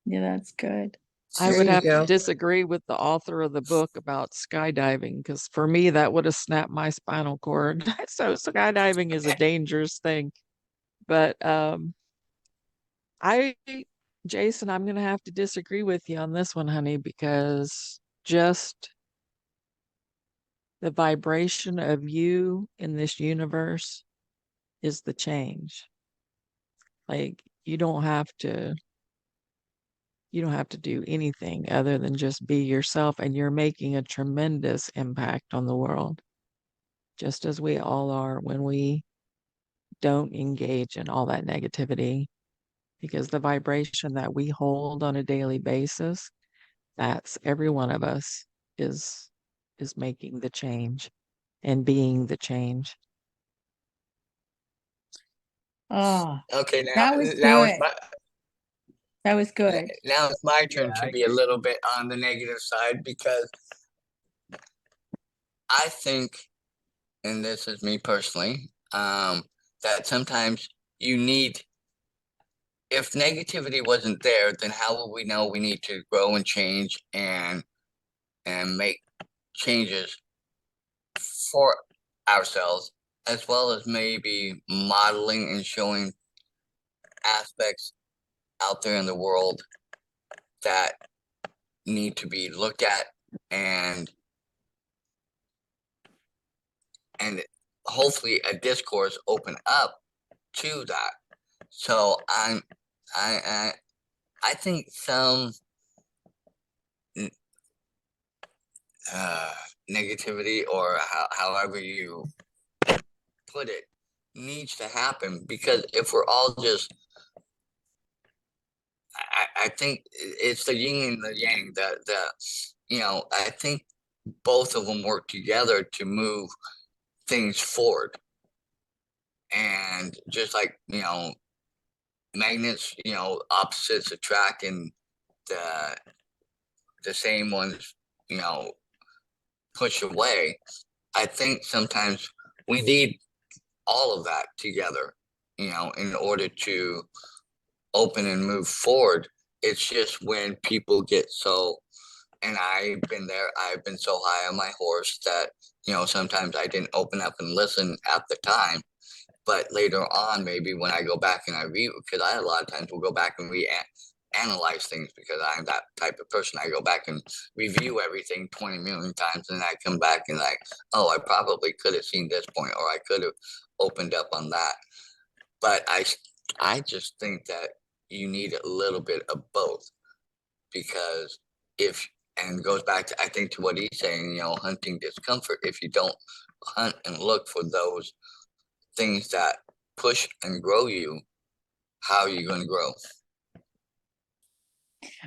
yeah, that's good. I There would you have to go. disagree with the author of the book about skydiving because for me, that would have snapped my spinal cord. So skydiving is a dangerous thing. But I, Jason, I'm going to have to disagree with you on this one, honey, because just the vibration of you in this universe is the change. Like you don't have to do anything other than just be yourself, and you're making a tremendous impact on the world, just as we all are when we don't engage in all that negativity, because the vibration that we hold on a daily basis, that's every one of us is making the change and being the change. Oh, Okay, now that was now it's good. my That was good. now it's my Yeah, turn to I be a agree. little bit on the negative side because I think, and this is me personally, that sometimes you need, if negativity wasn't there, then how would we know we need to grow and change and make changes for ourselves, as well as maybe modeling and showing aspects out there in the world that need to be looked at, and hopefully a discourse open up to that. So I think some negativity, or however you put it, needs to happen, because if we're all just, I think it's the yin and the yang, I think both of them work together to move things forward. And just like, magnets, opposites attract, and the same ones, push away. I think sometimes we need all of that together, in order to open and move forward. It's just when people get so, and I've been there, I've been so high on my horse that, sometimes I didn't open up and listen at the time. But later on, maybe when I go back and I read, because I a lot of times will go back and analyze things, because I'm that type of person. I go back and review everything 20 million times, and I come back and like, oh, I probably could have seen this point, or I could have opened up on that. But I just think that you need a little bit of both, because and it goes back to, I think, to what he's saying, hunting discomfort. If you don't hunt and look for those things that push and grow you, how are you going to grow?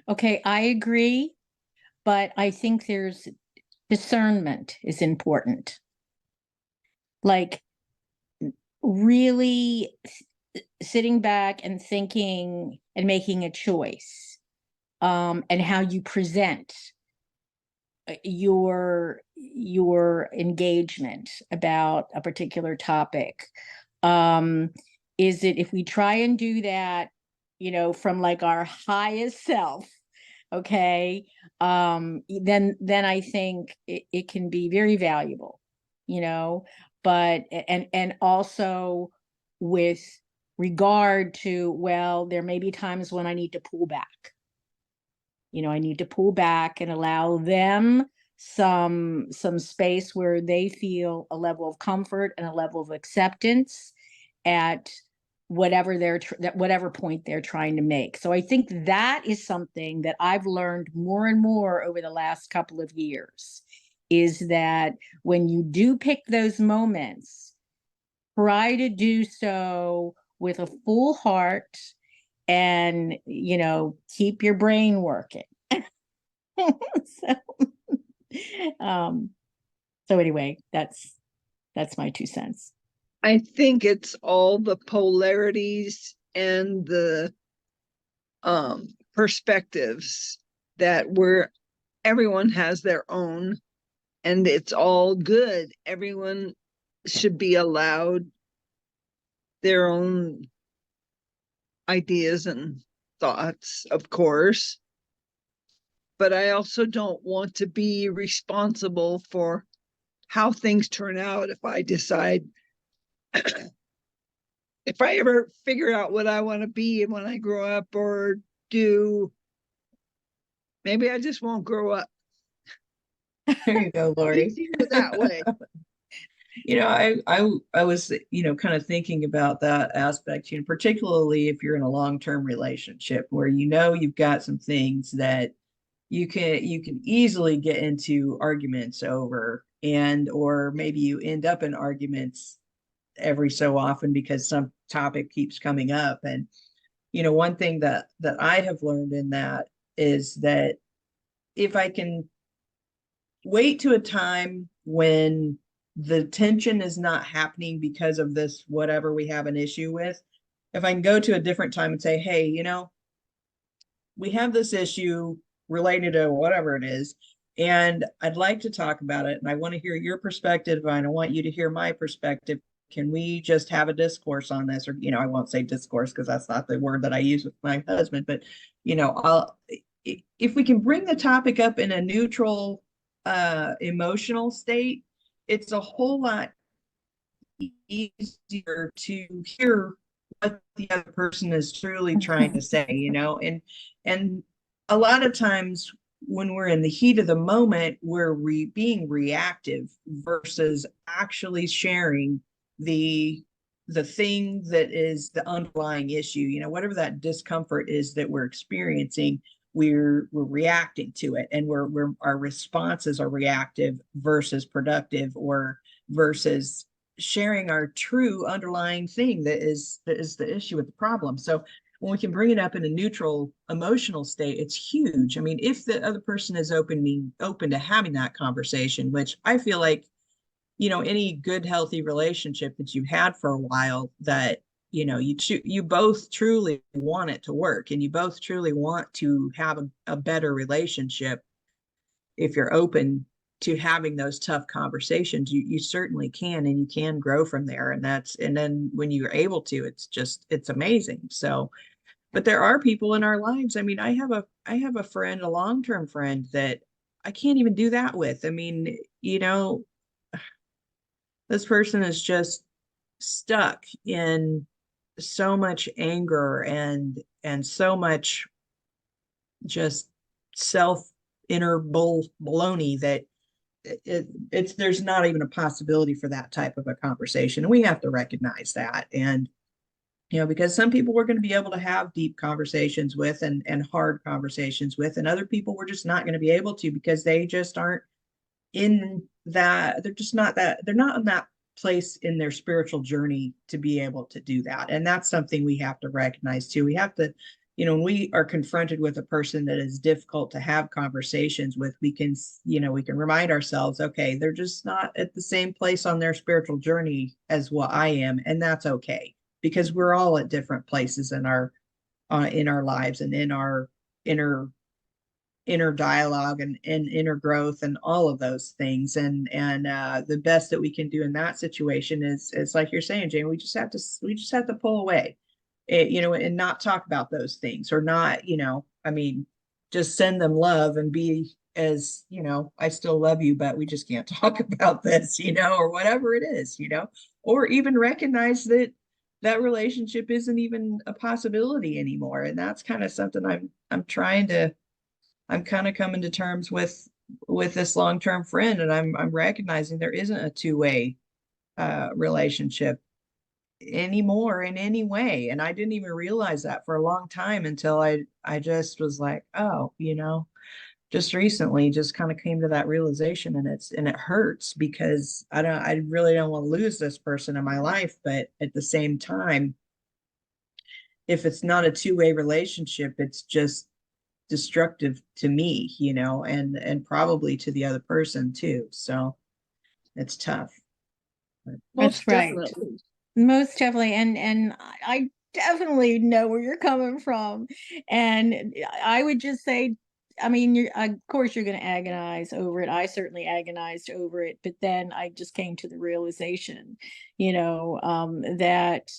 Okay, I agree, but I think there's discernment is important. Like really sitting back and thinking and making a choice, and how you present your engagement about a particular topic. Is it, if we try and do that, from like our highest self, okay, then I think it can be very valuable, but and also with regard to, well, there may be times when I need to pull back. I need to pull back and allow them some space where they feel a level of comfort and a level of acceptance at whatever whatever point they're trying to make. So I think that is something that I've learned more and more over the last couple of years, is that when you do pick those moments, try to do so with a full heart, and keep your brain working. So anyway, that's my 2 cents. I think it's all the polarities and the perspectives that everyone has their own, and it's all good. Everyone should be allowed their own ideas and thoughts, of course. But I also don't want to be responsible for how things turn out if I decide, if I ever figure out what I want to be when I grow up or do, maybe I just won't grow up. There you go, Lori. Easier that way. I was, kind of thinking about that aspect, particularly if you're in a long-term relationship where you've got some things that you can easily get into arguments over, or maybe you end up in arguments every so often because some topic keeps coming up. And one thing that I have learned in that is that if I can wait to a time when the tension is not happening because of this whatever we have an issue with, if I can go to a different time and say, hey, we have this issue related to whatever it is, and I'd like to talk about it, and I want to hear your perspective, and I want you to hear my perspective. Can we just have a discourse on this? Or, I won't say discourse because that's not the word that I use with my husband, but, if we can bring the topic up in a neutral, emotional state, it's a whole lot easier to hear what the other person is truly trying to say, and a lot of times when we're in the heat of the moment, we're being reactive versus actually sharing the thing that is the underlying issue, whatever that discomfort is that we're experiencing, we're reacting to it, and our responses are reactive versus productive, or versus sharing our true underlying thing that is the issue with the problem. So when we can bring it up in a neutral emotional state, it's huge. I mean, if the other person is open to having that conversation, which I feel like, any good, healthy relationship that you've had for a while, that, you both truly want it to work, and you both truly want to have a better relationship. If you're open to having those tough conversations, you certainly can, and you can grow from there. And then when you're able to, it's amazing. So, but there are people in our lives. I mean, I have a friend, a long-term friend, that I can't even do that with. I mean, this person is just stuck in so much anger and so much just self inner baloney that it's there's not even a possibility for that type of a conversation. And we have to recognize that. And because some people we're going to be able to have deep conversations with, and hard conversations with, and other people we're just not going to be able to, because they just aren't in that, they're not in that place in their spiritual journey to be able to do that. And that's something we have to recognize too. We have to, when we are confronted with a person that is difficult to have conversations with, we can remind ourselves, okay, they're just not at the same place on their spiritual journey as what I am. And that's okay, because we're all at different places in our lives, and in our inner dialogue, and inner growth, and all of those things. And the best that we can do in that situation is like you're saying, Jane, we just have to pull away, and not talk about those things, or not, I mean, just send them love and be as, I still love you, but we just can't talk about this, or whatever it is, or even recognize that relationship isn't even a possibility anymore. And that's kind of something I'm kind of coming to terms with this long-term friend, and I'm recognizing there isn't a two-way relationship anymore in any way. And I didn't even realize that for a long time, until I just was like, oh, just recently just kind of came to that realization. And it hurts, because I really don't want to lose this person in my life. But at the same time, if it's not a two-way relationship, it's just destructive to me, and probably to the other person too. So it's tough. That's right. Most definitely. And I definitely know where you're coming from. And I would just say, I mean, of course you're going to agonize over it. I certainly agonized over it, but then I just came to the realization, that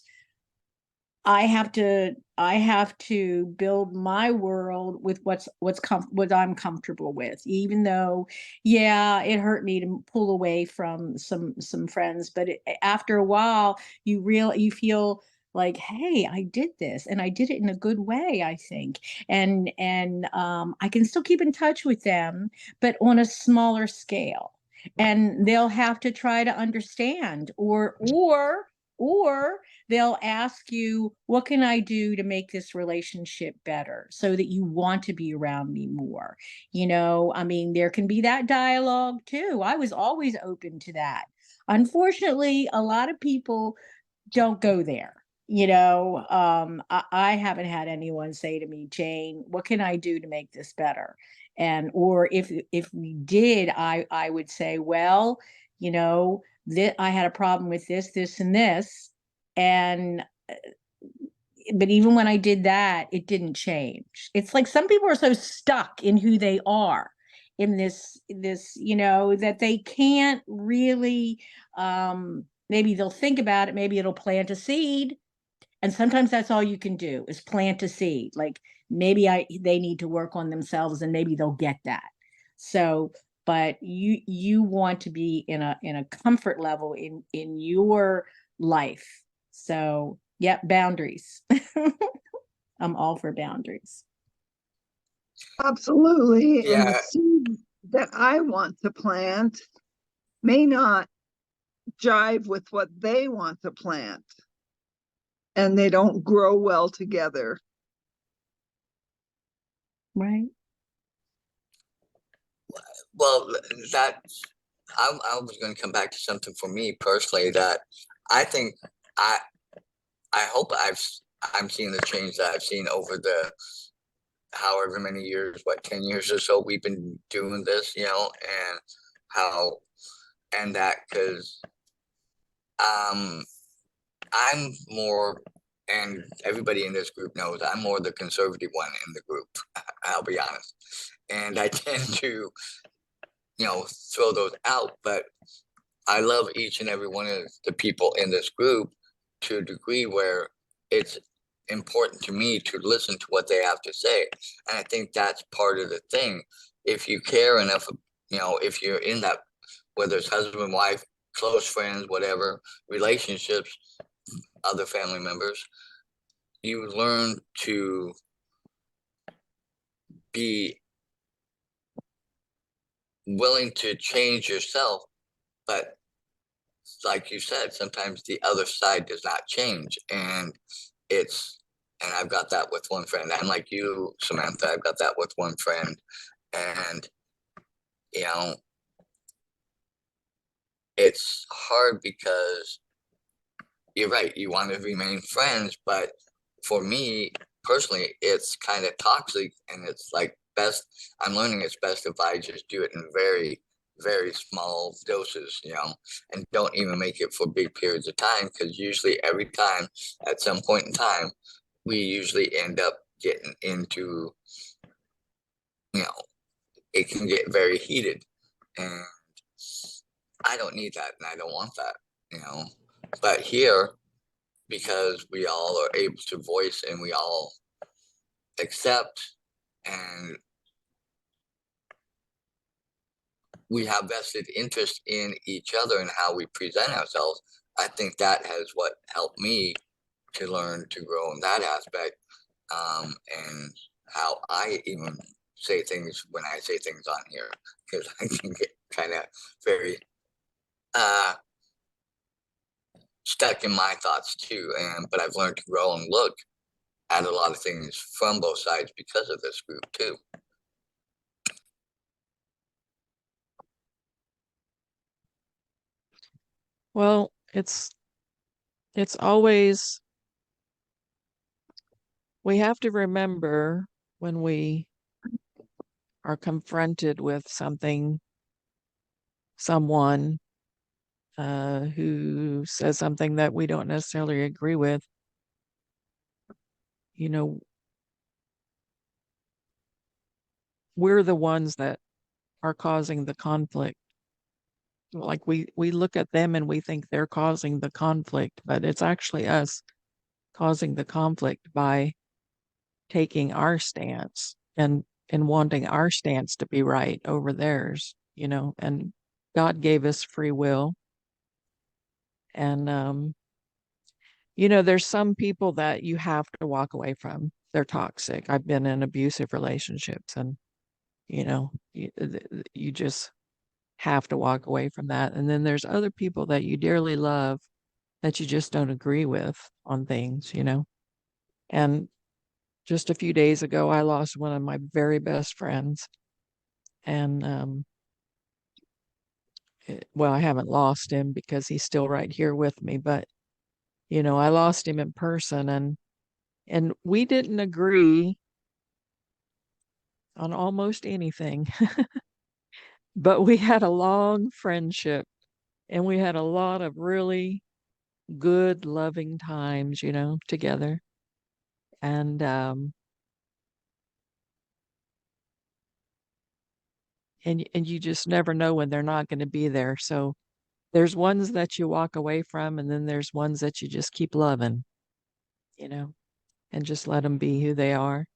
I have to build my world with what I'm comfortable with, even though, yeah, it hurt me to pull away from some friends, but after a while, you feel like, hey, I did this, and I did it in a good way, I think, and I can still keep in touch with them, but on a smaller scale, and they'll have to try to understand, or they'll ask you, what can I do to make this relationship better so that you want to be around me more? I mean, there can be that dialogue too. I was always open to that. Unfortunately, a lot of people don't go there. I haven't had anyone say to me, Jane, what can I do to make this better? And, or if we did, I would say, well, that I had a problem with this, and this. And, but even when I did that, it didn't change. It's like some people are so stuck in who they are in this, that they can't really, maybe they'll think about it, maybe it'll plant a seed. And sometimes that's all you can do, is plant a seed. Like, maybe they need to work on themselves, and maybe they'll get that. So, but you want to be in a comfort level in your life. So Yep, boundaries. I'm all for boundaries. Absolutely. And the Yeah. seed that I want to plant may not jive with what they want to plant, and they don't grow well together. Right. Well, that I was going to come back to something for me personally that I think I I hope I'm seeing the change that I've seen over the however many years, what 10 years or so we've been doing this, and how and that because um I'm more, and everybody in this group knows I'm more the conservative one in the group. I'll be honest, and I tend to throw those out, but I love each and every one of the people in this group to a degree where it's important to me to listen to what they have to say. And I think that's part of the thing. If you care enough, if you're in that, whether it's husband, wife, close friends, whatever, relationships, other family members, you learn to be willing to change yourself, but like you said, sometimes the other side does not change. And I've got that with one friend. I'm like you, Samantha, I've got that with one friend. And, you know, it's hard because you're right, you want to remain friends, but for me personally, it's kind of toxic, and it's like I'm learning it's best if I just do it in very, very small doses, and don't even make it for big periods of time, because usually every time at some point in time, we usually end up getting into, it can get very heated, and I don't need that, and I don't want that, but here, because we all are able to voice and we all accept, and we have vested interest in each other and how we present ourselves, I think that has what helped me to learn to grow in that aspect, and how I even say things when I say things on here, because I can get kind of very stuck in my thoughts too, but I've learned to grow and look at a lot of things from both sides because of this group too. Well, it's always, we have to remember when we are confronted with someone who says something that we don't necessarily agree with, we're the ones that are causing the conflict. Like we look at them and we think they're causing the conflict, but it's actually us causing the conflict by taking our stance and wanting our stance to be right over theirs, and God gave us free will. And there's some people that you have to walk away from. They're toxic. I've been in abusive relationships, and you just have to walk away from that. And then there's other people that you dearly love that you just don't agree with on things, And just a few days ago, I lost one of my very best friends. And well, I haven't lost him because he's still right here with me, but I lost him in person, and we didn't agree on almost anything. But we had a long friendship, and we had a lot of really good, loving times, together. And and you just never know when they're not going to be there. So there's ones that you walk away from, and then there's ones that you just keep loving, and just let them be who they are,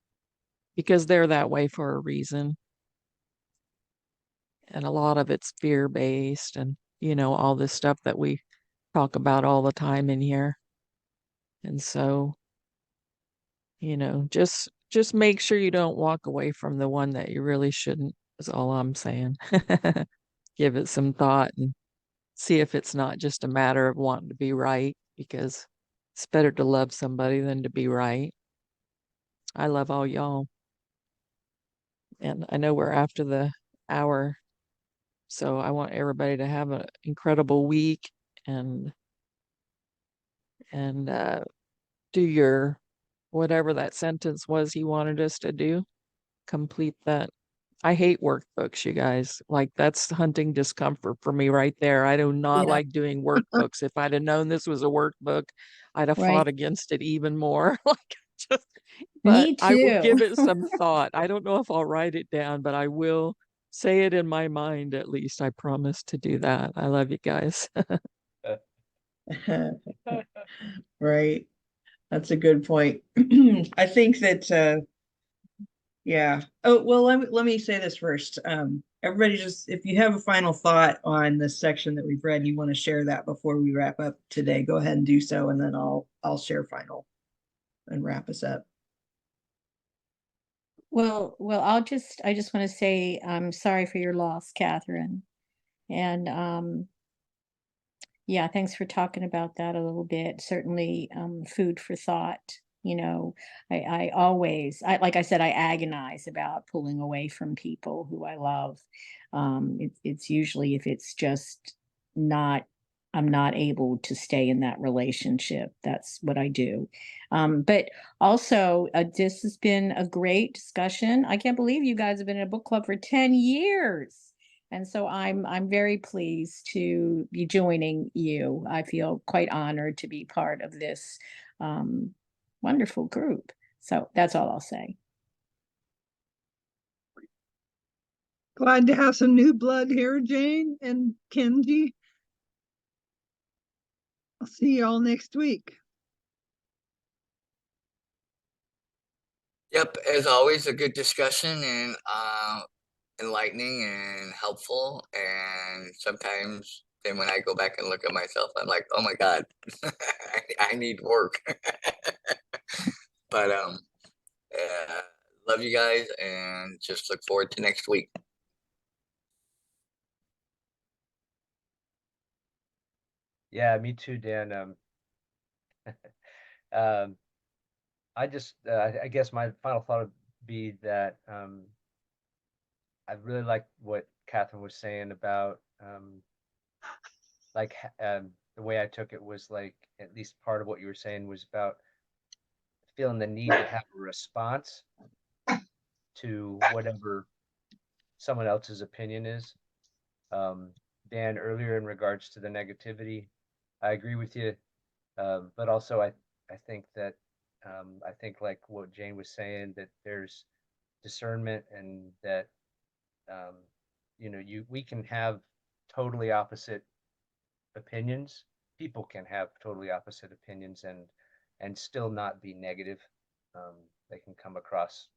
because they're that way for a reason. And a lot of it's fear based, and all this stuff that we talk about all the time in here. And so, just make sure you don't walk away from the one that you really shouldn't, is all I'm saying. Give it some thought and see if it's not just a matter of wanting to be right, because it's better to love somebody than to be right. I love all y'all. And I know we're after the hour, so I want everybody to have an incredible week and do your whatever that sentence was he wanted us to do. Complete that. I hate workbooks, you guys. Like, that's hunting discomfort for me right there. I do not Yeah. like doing workbooks. If I'd have known this was a workbook, I'd have Right. fought against it even more. But Me I will too. give it some thought. I don't know if I'll write it down, but I will say it in my mind at least. I promise to do that. I love you guys. Right. That's a good point. I think that yeah. Oh, well, let me say this first. Everybody, just if you have a final thought on this section that we've read and you want to share that before we wrap up today, go ahead and do so, and then I'll share final and wrap us up. Well, I just want to say I'm sorry for your loss, Catherine. And yeah, thanks for talking about that a little bit. Certainly food for thought. I always, like I said, I agonize about pulling away from people who I love. It's usually if it's just not, I'm not able to stay in that relationship. That's what I do. But also, this has been a great discussion. I can't believe you guys have been in a book club for 10 years. And so I'm very pleased to be joining you. I feel quite honored to be part of this wonderful group. So that's all I'll say. Glad to have some new blood here, Jane and Kenji. I'll see y'all next week. Yep, as always, a good discussion and enlightening and helpful. And sometimes then when I go back and look at myself, I'm like, oh my God, I need work. But love you guys and just look forward to next week. Yeah, me too, Dan. I guess my final thought would be that I really like what Catherine was saying about like the way I took it was like at least part of what you were saying was about feeling the need to have a response to whatever someone else's opinion is. Dan, earlier in regards to the negativity, I agree with you, but also I think that I think like what Jane was saying that there's discernment and that we can have totally opposite opinions. People can have totally opposite opinions and still not be negative. They can come across,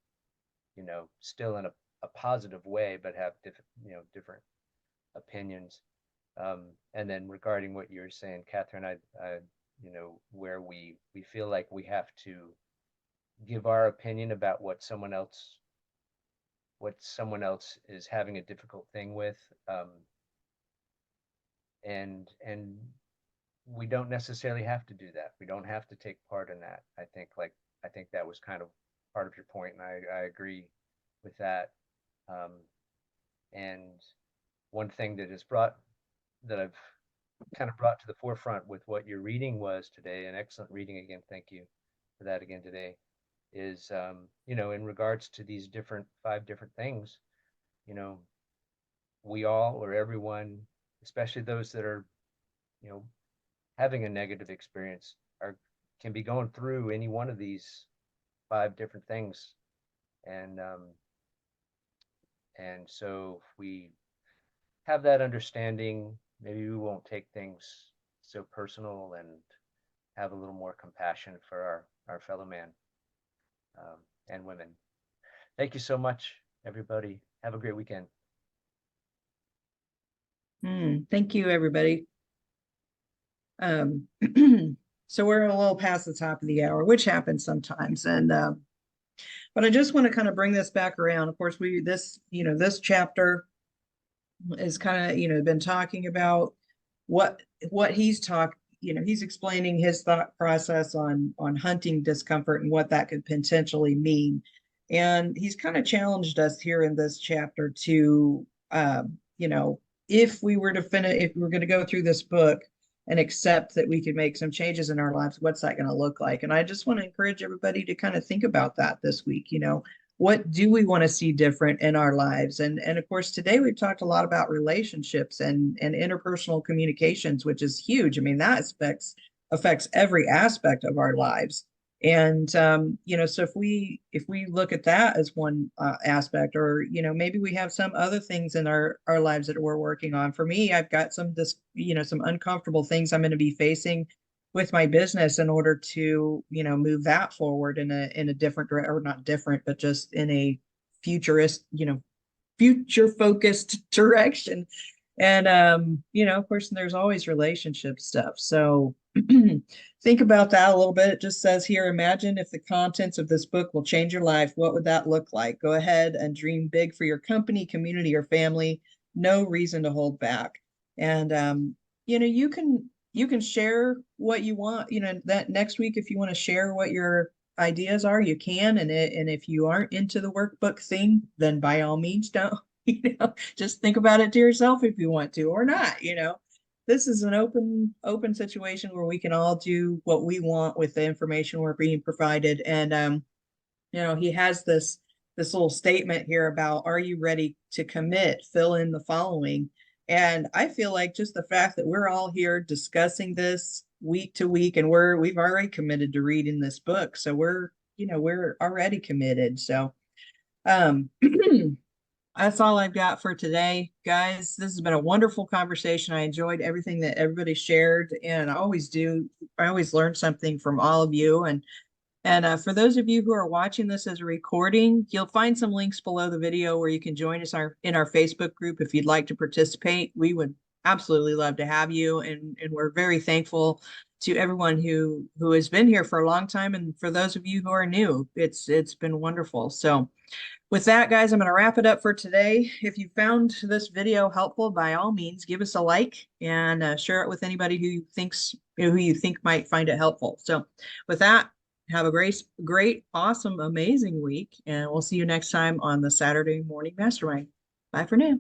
still in a positive way, but have different opinions. And then regarding what you were saying, Catherine, where we feel like we have to give our opinion about what someone else is having a difficult thing with, and we don't necessarily have to do that. We don't have to take part in that. I think that was kind of part of your point, and I agree with that. And one thing that I've kind of brought to the forefront with what your reading was today, an excellent reading again, thank you for that again today, is in regards to these 5 different things, we all or everyone, especially those that are, having a negative experience, can be going through any one of these 5 different things. And so if we have that understanding, maybe we won't take things so personal and have a little more compassion for our fellow man and women. Thank you so much, everybody. Have a great weekend. Thank you, everybody. So we're a little past the top of the hour, which happens sometimes. And but I just want to kind of bring this back around. Of course, this chapter is kind of, been talking about what he's explaining his thought process on hunting discomfort and what that could potentially mean. And he's kind of challenged us here in this chapter to, if we were going to go through this book and accept that we could make some changes in our lives, what's that going to look like? And I just want to encourage everybody to kind of think about that this week. What do we want to see different in our lives? And of course, today we've talked a lot about relationships and interpersonal communications, which is huge. I mean, that affects every aspect of our lives. And so if we look at that as one aspect, or maybe we have some other things in our lives that we're working on. For me, I've got some uncomfortable things I'm going to be facing with my business in order to move that forward in a different or not different, but just in a future focused direction. And of course, there's always relationship stuff. So think about that a little bit. It just says here, imagine if the contents of this book will change your life. What would that look like? Go ahead and dream big for your company, community, or family. No reason to hold back. And you can share what you want, that next week, if you want to share what your ideas are, you can. And if you aren't into the workbook thing, then by all means, don't, just think about it to yourself if you want to, or not. This is an open situation where we can all do what we want with the information we're being provided. And, he has this little statement here about, are you ready to commit? Fill in the following. And I feel like just the fact that we're all here discussing this week to week, and we've already committed to reading this book. So we're already committed. So that's all I've got for today, guys. This has been a wonderful conversation. I enjoyed everything that everybody shared, and I always do. I always learn something from all of you. And for those of you who are watching this as a recording, you'll find some links below the video where you can join us in our Facebook group if you'd like to participate. We would absolutely love to have you, and we're very thankful to everyone who has been here for a long time, and for those of you who are new, it's been wonderful. So with that, guys, I'm going to wrap it up for today. If you found this video helpful, by all means, give us a like and share it with anybody who you think might find it helpful. So with that, have a great, awesome, amazing week, and we'll see you next time on the Saturday Morning Mastermind. Bye for now.